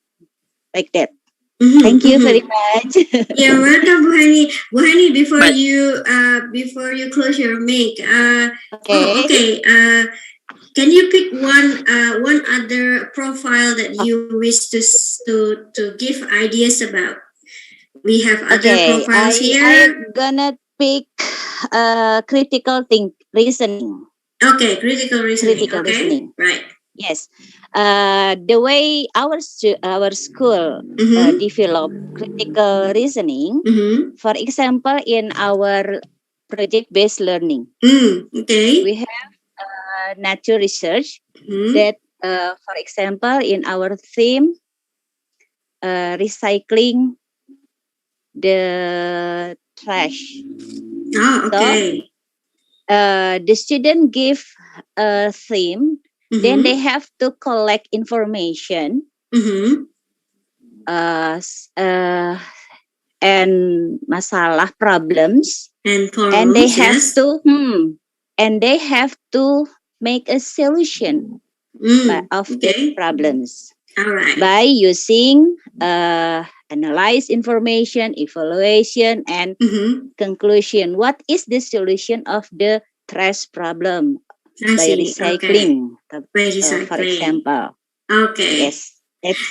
like that. Thank you very much. You're welcome, Bu Hani. Bu Hani, before you close your mic, can you pick one other profile that you wish to give ideas about? We have other profiles here. I'm gonna pick critical reasoning. Okay, critical reasoning. Right. Yes. The way our school develop critical reasoning, for example, in our project-based learning, we have nature research that, for example, in our theme, recycling the trash. Okay. So, the student give a theme, then they have to collect information and masalah problems, and they have to make a solution of the problems by using analyze information, evaluation, and conclusion. What is the solution of the trash problem? By recycling, for example. Okay. Yes.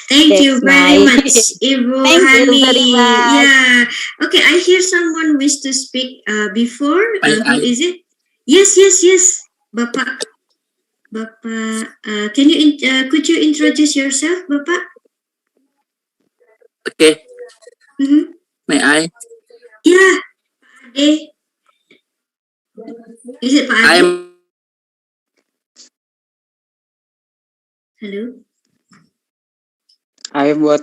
Thank you very much, Ibu Hani. Thank you very much. Yeah. Okay, I hear someone wish to speak before. Who is it? Yes. Bapak. Can you could you introduce yourself, Bapak? Okay. May I? Yeah. Ade. Is it Pak Adi? Hello? I am what?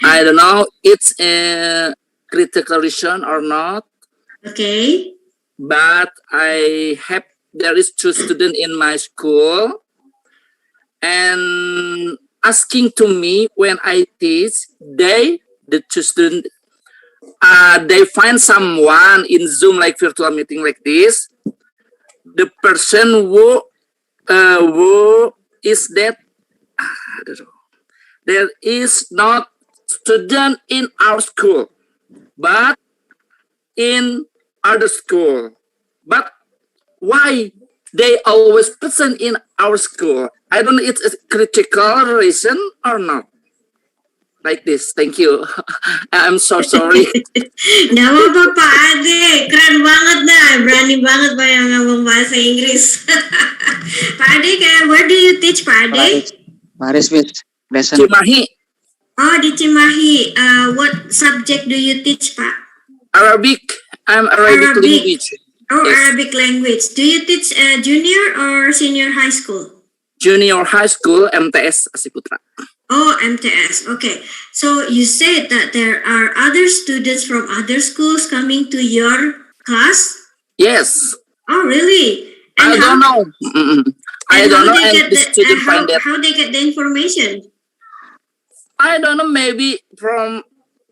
I don't know it's a critical reason or not. Okay. But there is 2 students in my school and asking to me when I teach, the 2 students, they find someone in Zoom like virtual meeting like this. The person who is that I don't know. There is not student in our school, but in other school. But why they always present in our school? I don't know it's a critical reason or not. Like this. Thank you. I'm so sorry. Nggak apa-apa Pak Ade, keren banget dah, berani banget Pak yang ngomong bahasa Inggris. Pak Ade, where do you teach Pak Ade? Paris, lesson. Cimahi. Oh, di Cimahi. What subject do you teach Pak? Arabic. I'm Arabic language. Oh, yes. Arabic language. Do you teach junior or senior high school? Junior high school, MTS Asiputra. Oh, MTS. Okay. So you said that there are other students from other schools coming to your class? Yes. Oh, really? And I don't know. I don't know. And the student find that. How they get the information? I don't know. Maybe from,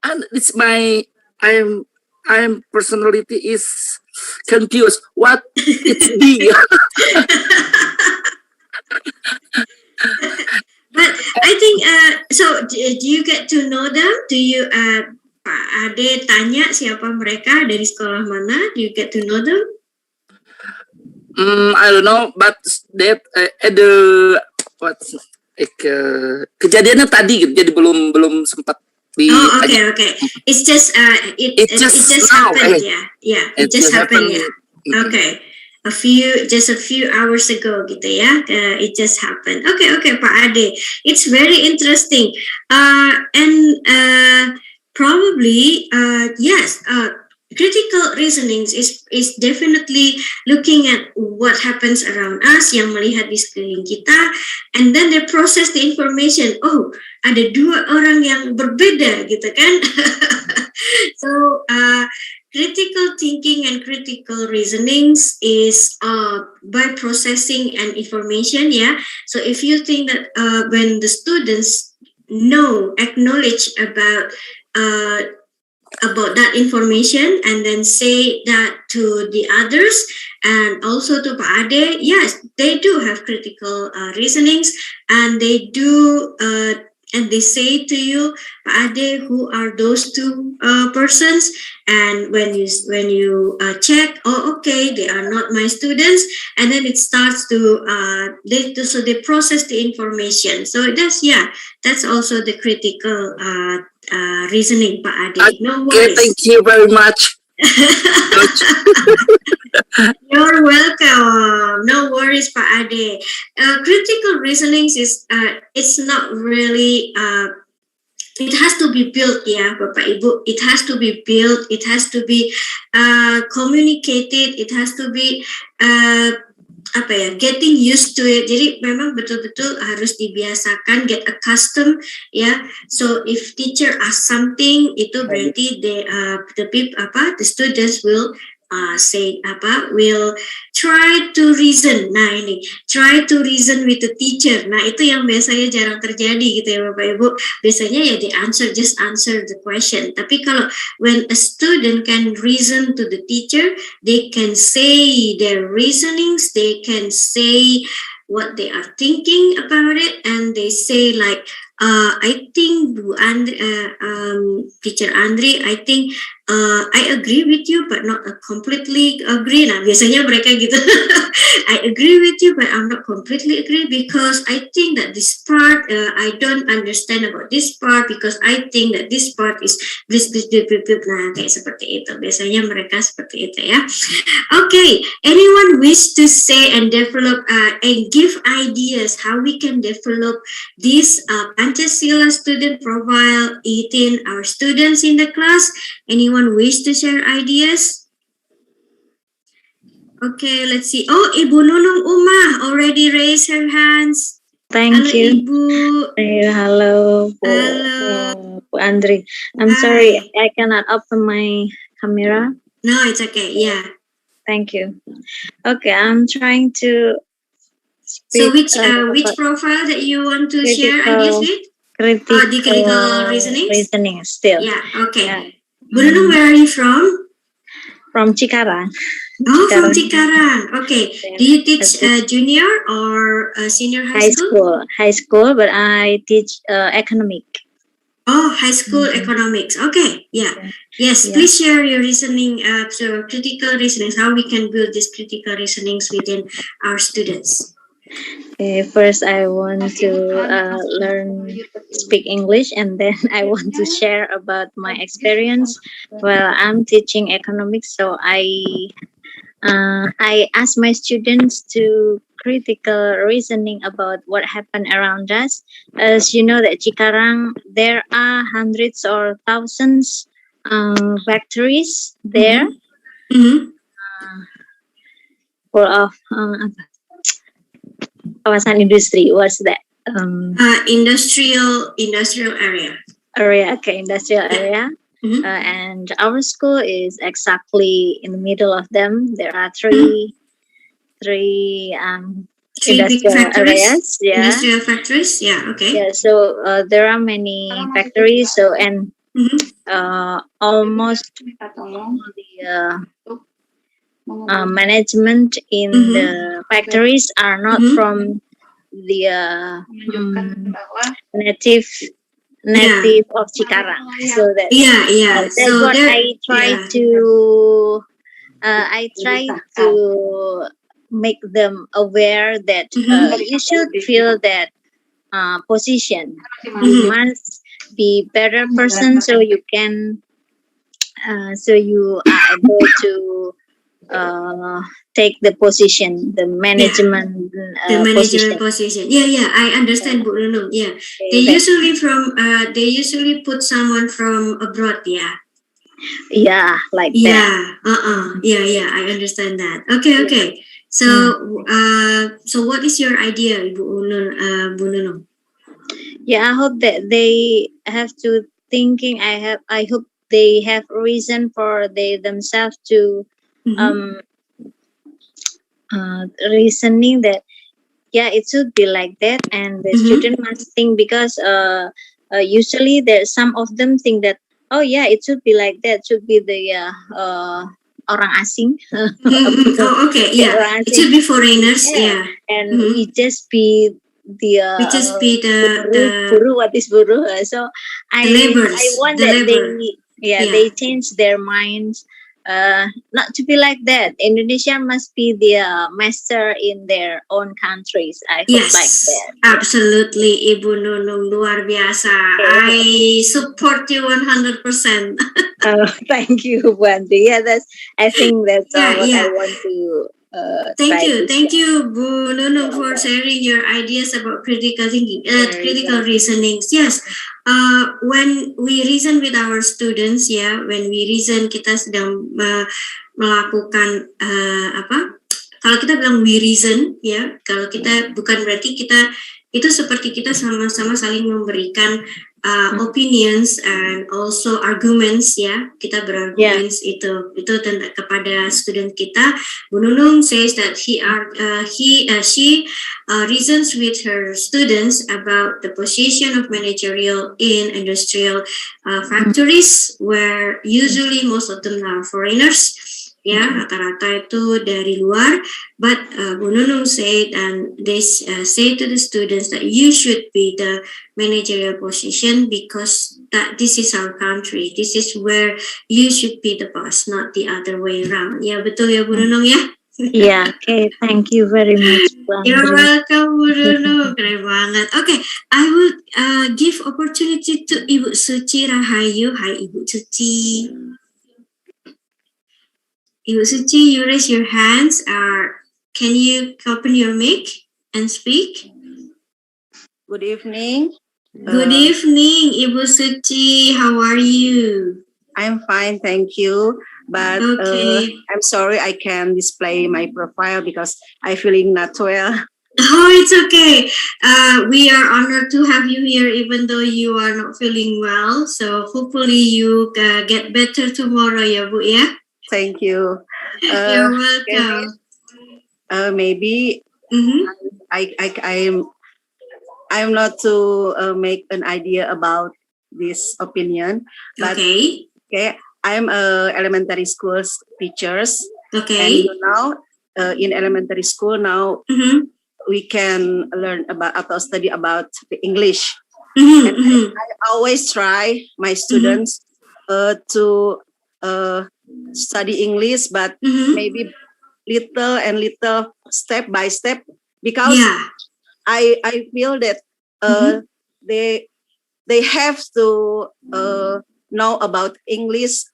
and it's my, I'm personality is confused. What it's be? But I think so. Do you get to know them? Do you Pak Ade tanya siapa mereka dari sekolah mana? Do you get to know them? I don't know, but that kejadiannya tadi gitu, jadi belum sempat di. Oh, okay. It's just it just happened, yeah. It just happened, yeah. Okay. Just a few hours ago gitu ya. It just happened. Okay, Pak Ade. It's very interesting. And probably yes, critical reasonings is definitely looking at what happens around us, yang melihat di sekeliling kita, and then they process the information. Oh, ada 2 orang yang berbeda gitu kan. So critical thinking and critical reasonings is by processing an information, yeah. So if you think that when the students acknowledge about that information and then say that to the others and also to Pak Ade, yes, they do have critical reasonings, and they do and they say to you, Pak Ade, who are those 2 persons? And when you check, oh, okay, they are not my students, and then it starts to they process the information. So that's also the critical reasoning, Pak Ade. No worries. Okay, thank you very much. You're welcome. No worries, Pak Ade. Critical reasonings is it's not really it has to be built, ya Bapak Ibu. It has to be built. It has to be communicated. It has to be getting used to it. Jadi memang betul-betul harus dibiasakan, get accustomed, ya. So if teacher ask something, itu berarti the students will will try to reason. Nah ini, try to reason with the teacher. Nah itu yang biasanya jarang terjadi gitu ya Bapak Ibu. Biasanya ya just answer the question. Tapi kalau when a student can reason to the teacher, they can say their reasonings, they can say what they are thinking about it, and they say like, I think Teacher Andri, I think I agree with you but not completely agree. Nah biasanya mereka gitu. I agree with you but I'm not completely agree because I think that this part I don't understand about this part because I think that this part is blah. Nah kayak seperti itu. Biasanya mereka seperti itu ya. Okay, anyone wish to say and develop and give ideas how we can develop this Pancasila student profile within our students in the class? Anyone anyone wish to share ideas? Okay, let's see. Oh, Ibu Nunung Uma already raised her hands. Thank Hello, you. Ibu. Hello, Hello. Bu Andri. I'm sorry, I cannot open my camera. No, it's okay. Yeah. Thank you. Okay, I'm trying to speak. So which profile that you want to share ideas with? Critical reasoning still. Yeah, okay. Bu Nunung, where are you from? From Cikarang. Oh, from Cikarang. Okay. Do you teach junior or senior high school? High school, but I teach economic. Oh, high school economics. Okay. Yeah. Yes. Please share your reasoning. So critical reasonings. How we can build these critical reasonings within our students. First, I want to learn speak English, and then I want to share about my experience. Well, I'm teaching economics, so I ask my students to critical reasoning about what happened around us. As you know that Cikarang, there are hundreds or thousands factories there, full of kawasan industri. What's that? Industrial area. Okay, industrial area. And our school is exactly in the middle of them. There are three industrial areas. Yeah. Industrial factories. Yeah. Okay. Yeah. So there are many factories. So and almost all the management in the factories are not from the native of Cikarang. So that that's so what I try to make them aware that you should feel that position. You must be better person so you can so you are able to take the position, the management position. Yeah, I understand, Bu Nunung. Yeah, they usually put someone from abroad. Yeah. Yeah, like that. Yeah, I understand that. Okay. So, so what is your idea, Bu Nunung? Yeah, I hope that they have to thinking. I hope they have reason for themselves to reasoning that it should be like that, and the student must think because usually there's some of them think that it should be like that, should be the orang asing. It should be foreigners. And we just be the buruh. What is buruh? So I want that they change their minds. Not to be like that. Indonesia must be the master in their own countries. I hope like that. Absolutely, Ibu Nunung, luar biasa. I support you 100%. Thank you, Wendy. Yeah, I think that's what I want to. Thank you, Bu Nunung, for sharing your ideas about critical thinking, critical reasonings. Yes, when we reason with our students, when we reason, kita sedang melakukan Kalau kita bilang we reason, kalau kita bukan berarti kita itu seperti kita sama-sama saling memberikan opinions and also arguments. Kita berarguments itu tentang kepada student kita. Bu Nunung says that she reasons with her students about the position of managerial in industrial factories, where usually most of them are foreigners. Rata-rata itu dari luar. But Bu Nunung said, and they say to the students that you should be the managerial position because this is our country. This is where you should be the boss, not the other way around. Ya, betul ya Bu Nunung ya? Yeah, okay. Thank you very much. You're welcome, Bu Nunung. Keren banget. Okay, I will give opportunity to Ibu Suci Rahayu. Hai Ibu Suci. Ibu Suci, you raise your hands. Can you open your mic and speak? Good evening. Good evening, Ibu Suci. How are you? I'm fine, thank you. But I'm sorry I can't display my profile because I'm feeling not well. Oh, it's okay. We are honored to have you here, even though you are not feeling well. So hopefully you get better tomorrow, ya Bu ya. Thank you. You're welcome. Maybe I'm not to make an idea about this opinion, but okay, I'm a elementary school teachers. Okay, and in elementary school now we can learn about atau study about the English. And I always try my students to study English, but maybe little and little, step by step, because I feel that they have to know about English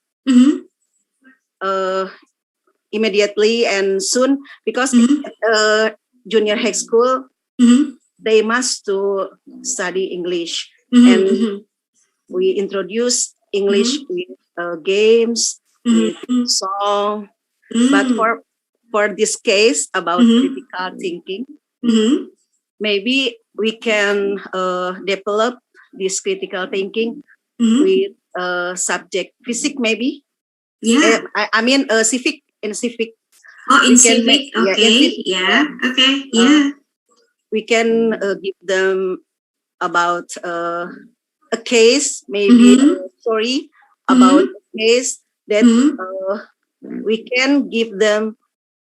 immediately and soon, because junior high school they must to study English, and we introduce English with games, with song, but for this case about critical thinking, maybe we can develop this critical thinking with subject physics, maybe. I mean civic. In civic. Oh, in civic. Okay. Okay. We can give them about a case, maybe a story about a case that we can give them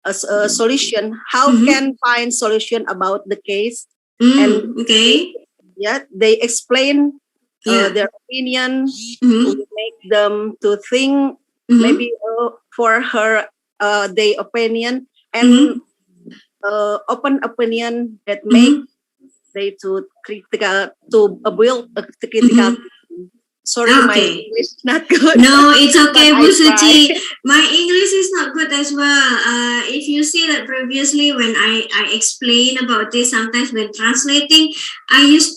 a solution. How can find solution about the case? And they explain their opinion. We make them to think maybe for her their opinion, and open opinion that make they to critical to build a critical. Sorry, my English not good. No, it's okay, Bu Suci. My English is not good as well. If you see that previously when I explain about this, sometimes when translating, I use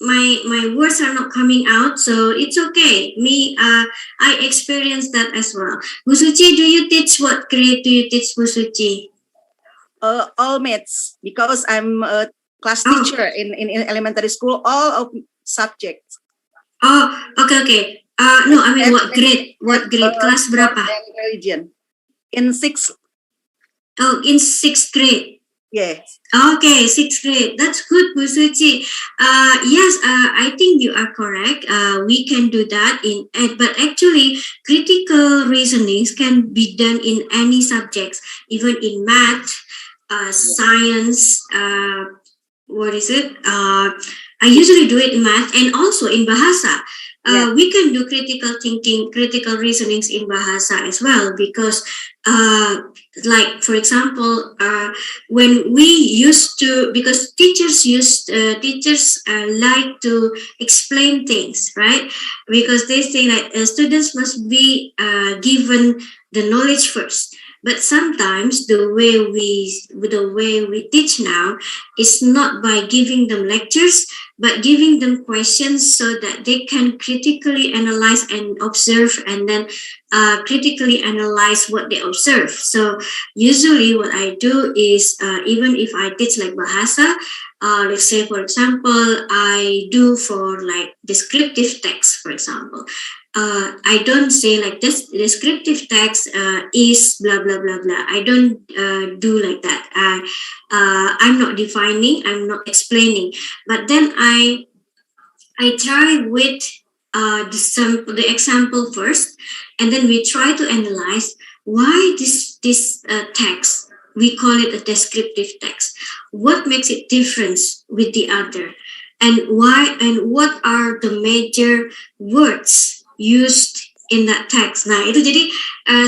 my words are not coming out, so it's okay. I experienced that as well. Bu Suci, do you teach what grade do you teach, Bu Suci? All maths, because I'm a class teacher in elementary school. All of subjects. Oh, okay. No, I mean what grade? What grade? Kelas berapa? Religion. In 6th. Oh, in 6th grade. Yes. Okay, 6th grade. That's good, Bu Suci. Yes, I think you are correct. We can do that but actually critical reasonings can be done in any subjects, even in math, science, what is it? I usually do it in math and also in bahasa. We can do critical thinking, critical reasonings in bahasa as well, because like for example, when we used to, because teachers like to explain things, right? Because they say that students must be given the knowledge first. But sometimes the way we teach now is not by giving them lectures, but giving them questions so that they can critically analyze and observe, and then critically analyze what they observe. So usually what I do is, even if I teach like bahasa, let's say for example, I do for like descriptive text, for example. I don't say like this descriptive text is blah blah blah blah. I don't do like that. I'm not defining, I'm not explaining, but then I try with the example first, and then we try to analyze why this text, we call it a descriptive text. What makes it different with the other, and why, and what are the major words used in that text. Nah, itu jadi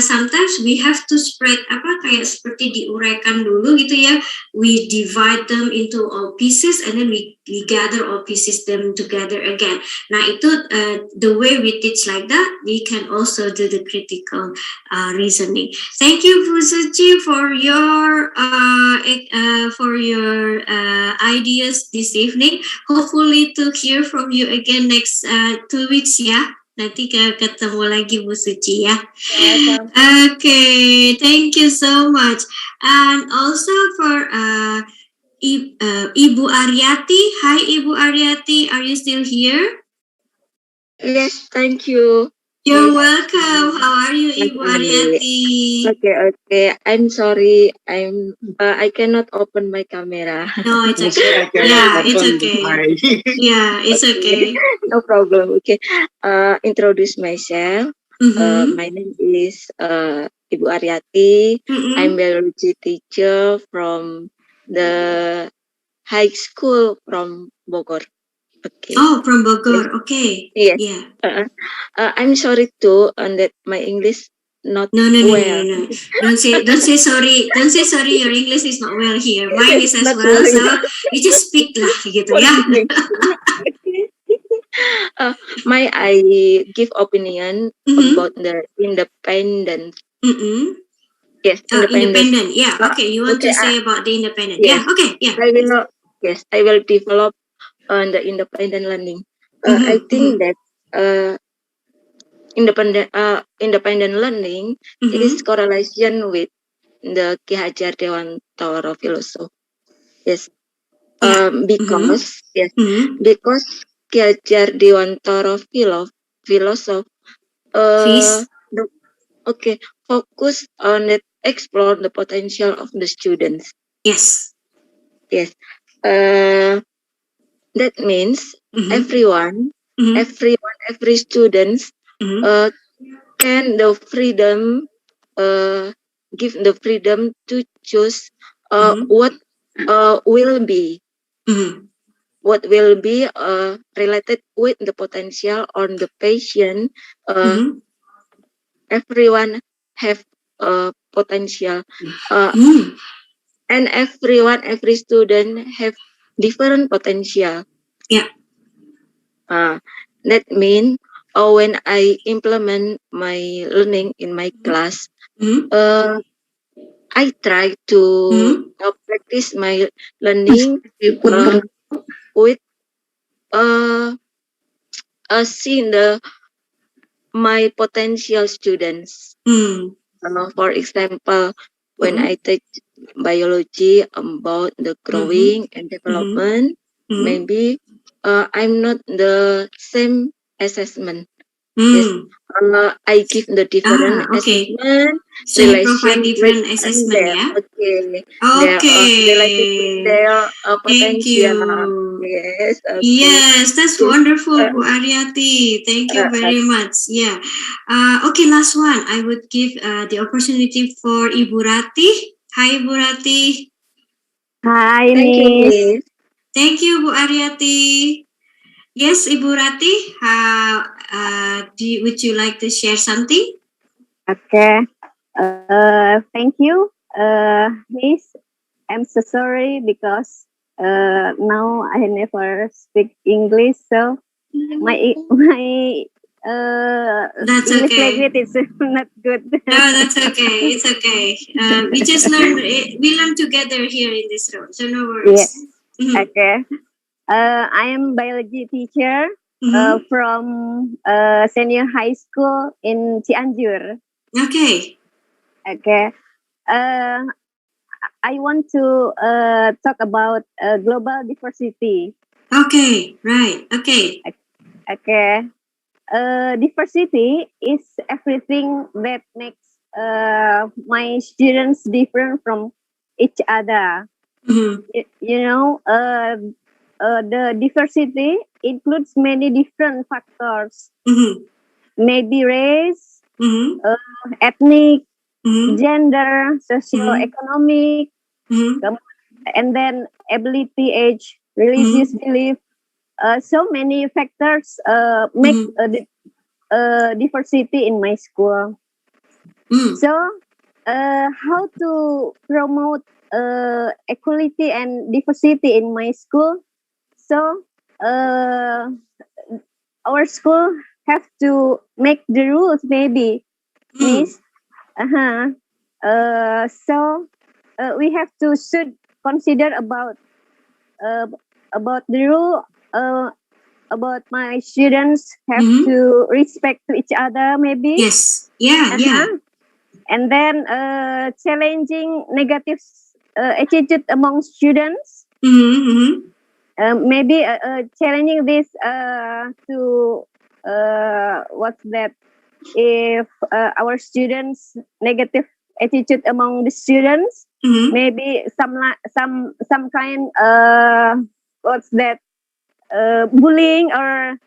sometimes we have to spread kayak seperti diuraikan dulu gitu ya. We divide them into all pieces, and then we gather all pieces them together again. Nah, itu the way we teach like that, we can also do the critical reasoning. Thank you, Bu Suci, for your ideas this evening. Hopefully to hear from you again next 2 weeks, yeah. Nanti ketemu lagi Bu Suci ya. Okay, thank you so much. And also for Ibu Aryati. Hi Ibu Aryati, are you still here? Yes, thank you. You're welcome. How are you, Ibu Aryati? Okay. I'm sorry. I cannot open my camera. No, it's okay. Yeah, it's okay. Yeah, it's okay. No problem. Okay. Introduce myself. My name is Ibu Aryati. I'm biology teacher from the high school from Bogor. Okay. Oh, from Bogor. Okay. Yes. Yeah. I'm sorry too, and that my English not No. well. Don't say sorry. Don't say sorry. Your English is not well here. Mine is as Not well. well. So you just speak lah, gitu ya. I give opinion about the independent. Yes, Independent. Yeah. Okay. You want to say about the independent? Yes. Yeah. Okay. Yeah. I will develop on the independent learning. I think that independent learning is correlation with the Ki Hajar Dewantara philosophy. Yes. Because Ki Hajar Dewantara philosophy focus on it, explore the potential of the students. Yes. That means everyone, every student can the freedom, give the freedom to choose what will be related with the potential on the patient. Everyone have potential, and every student have different potential. Yeah. That means when I implement my learning in my class, I try to practice my learning with seeing my potential students. For example, when I teach biology about the growing and development, maybe I'm not the same assessment. Yes. I give the different assessment. So you provide different assessment, yeah? Related with their potential. Yes. Yes, that's wonderful, Bu Aryati. Thank you very much. Yeah. Okay, last one. I would give the opportunity for Ibu Rati. Hi, Ibu Rati. Hi, Miss. Thank you, Bu Aryati. Yes, Ibu Rati. Would you like to share something? Okay. Thank you, Miss. I'm so sorry because now I never speak English, so my that's English okay. language is not good. No, that's okay. It's okay. We just learn. We learn together here in this room, so no worries. Yeah. Okay. I am biology teacher from senior high school in Cianjur. Okay. I want to talk about global diversity. Okay. Right. Okay. Diversity is everything that makes my students different from each other. You know, the diversity includes many different factors. Maybe race, ethnic, gender, socioeconomic, and then ability, age, religious belief. So many factors make diversity in my school. So, how to promote equality and diversity in my school? So, our school have to make the rules, maybe, Miss. So we have to should consider about the rule about my students have to respect to each other, maybe. Yes. Yeah. And then challenging negative attitude among students. Maybe challenging this to what's that? If our students negative attitude among the students, maybe some kind what's that? Bullying or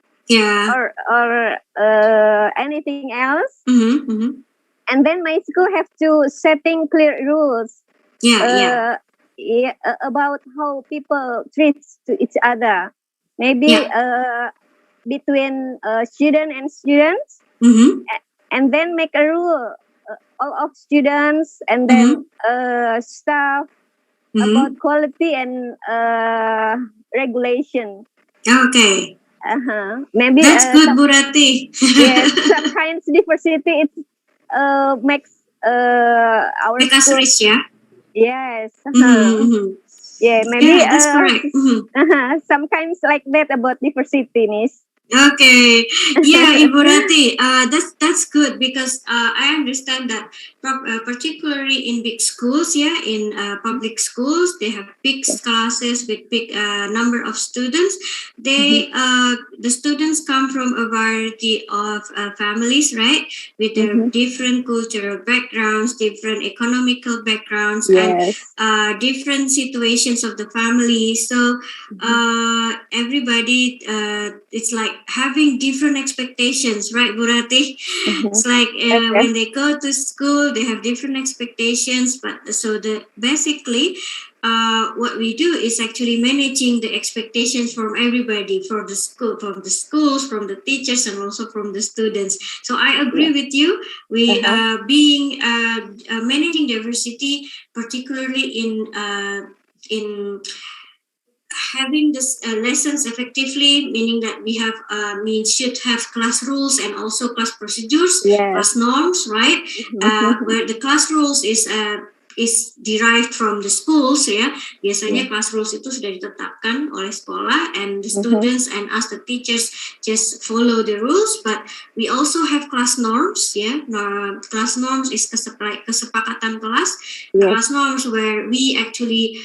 anything else. And then my school have to setting clear rules. About how people treat to each other. Maybe between student and students. And then make a rule all of students and then staff about quality and regulation. Okay. Maybe that's good, Bu Rati. Yes, some kinds of diversity it makes our make us rich, yeah. Yes. Yeah, maybe that's correct. Some kinds like that about diversity, Miss. Okay, yeah, Ibu Rati, that's good because I understand that particularly in big schools, in public schools, they have big classes with big number of students. They the students come from a variety of families, right, with their different cultural backgrounds, different economical backgrounds, and different situations of the family. So everybody, it's like having different expectations, right, Bu Rati? It's like when they go to school, they have different expectations. But so basically, what we do is actually managing the expectations from everybody, from the schools, from the teachers, and also from the students. So I agree with you. We being managing diversity, particularly in having this lessons effectively, meaning that we have should have class rules and also class procedures, class norms, right? Where the class rules is derived from the schools, biasanya class rules itu sudah ditetapkan oleh sekolah, and the students and us the teachers just follow the rules. But we also have class norms, class norms is kesepakatan kelas, class norms where we actually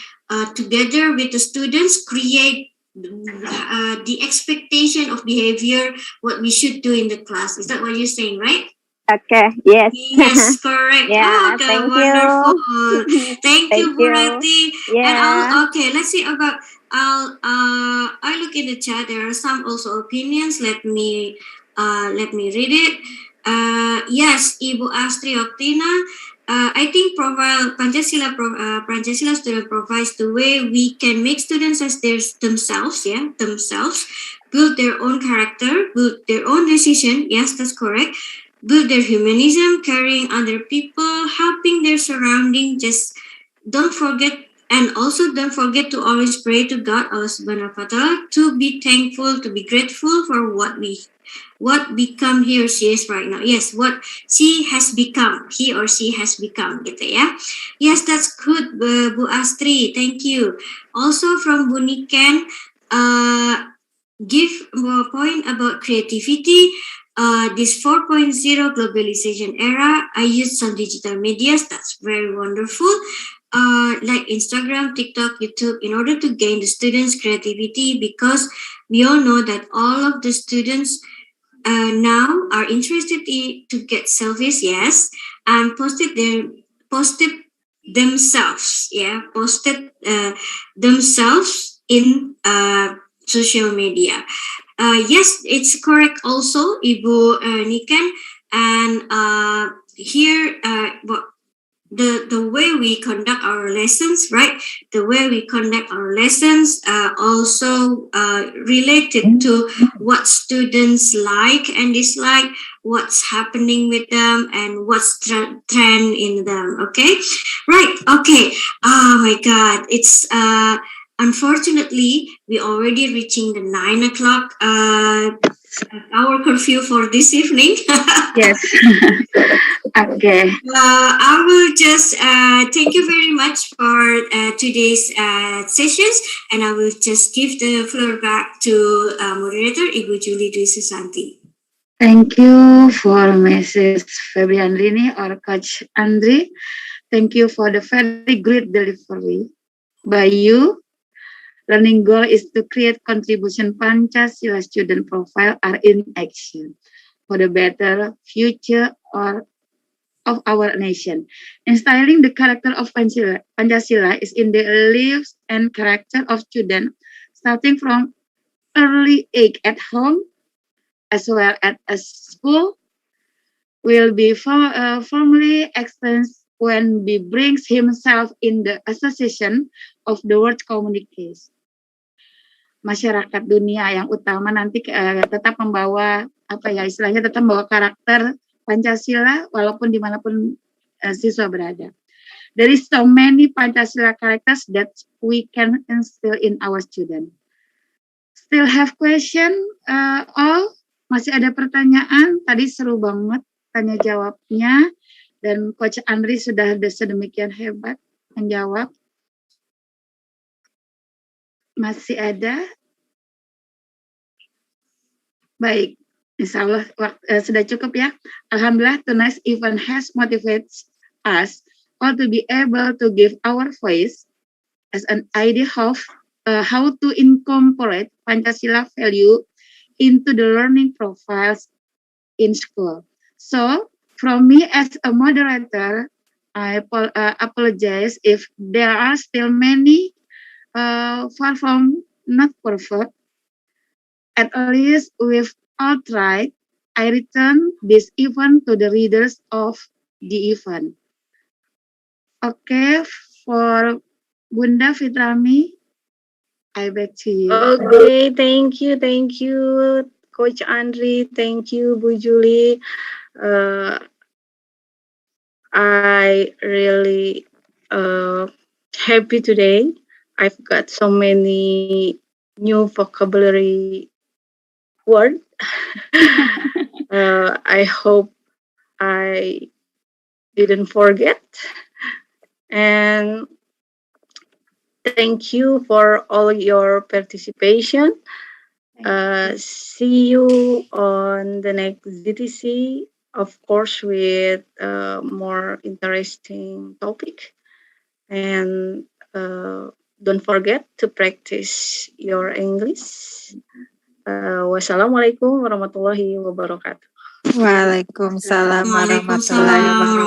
together with the students create the expectation of behavior, what we should do in the class. Is that what you're saying, right? Okay, yes. Yes, correct. Yeah, okay, thank wonderful. you. Thank you, Bu Rati. Yeah. And okay, let's see about, I look in the chat, there are some also opinions. Let me read it. Yes, Ibu Astri Oktina, I think Pancasila Student Profiles the way we can make students as themselves, build their own character, build their own decision. Yes, that's correct. Build their humanism, caring other people, helping their surrounding. Just don't forget, and also don't forget to always pray to God, Allah Subhanahu wa Taala, to be thankful, to be grateful for what become he or she is right now. Yes, what he or she has become, gitu ya. Yes, that's good, Bu Astri. Thank you. Also from Bu Niken, give a point about creativity. This 4.0 globalization era, I use some digital medias. That's very wonderful. Like Instagram, TikTok, YouTube, in order to gain the students' creativity, because we all know that all of the students now are interested to get selfies, yes, and posted themselves in social media. Yes, it's correct also, Ibu Niken, and here the way we conduct our lessons, right? The way we conduct our lessons also related to what students like and dislike, what's happening with them, and what's trend in them. Okay, right? Okay. Oh my God, it's unfortunately we already reaching the 9 o'clock our curfew for this evening. Yes. Okay. I will just thank you very much for today's sessions, and I will just give the floor back to moderator Ibu Juli Dwi Susanti. Thank you for Mrs. Febriandrini or Coach Andri. Thank you for the very great delivery by you. Learning goal is to create contribution Pancasila student profile are in action for the better future of our nation. Instilling the character of Pancasila is in the lives and character of students, starting from early age at home as well as at school, will be firmly extended when he brings himself in the association of the world communities. Masyarakat dunia yang utama nanti tetap membawa istilahnya tetap membawa karakter Pancasila walaupun dimanapun siswa berada. There is so many Pancasila characters that we can instill in our student. Still have question? All? Masih ada pertanyaan? Tadi seru banget tanya jawabnya dan Coach Andri sudah sedemikian hebat menjawab. Masih ada? Baik, insya Allah sudah cukup ya. Alhamdulillah, tonight's event has motivated us all to be able to give our voice as an idea of how to incorporate Pancasila value into the learning profiles in school. So, from me as a moderator, I apologize if there are still many far from not perfect. At least we've all tried. I return this event to the readers of the event. Okay, for Bunda Fitrahmi, I back to you. Okay, thank you, Coach Andri, thank you, Bu Juli. I really happy today. I've got so many new vocabulary words. I hope I didn't forget. And thank you for all your participation. See you on the next GTC, of course, with more interesting topic. And don't forget to practice your English. Wassalamualaikum warahmatullahi wabarakatuh. Waalaikumsalam warahmatullahi wabarakatuh.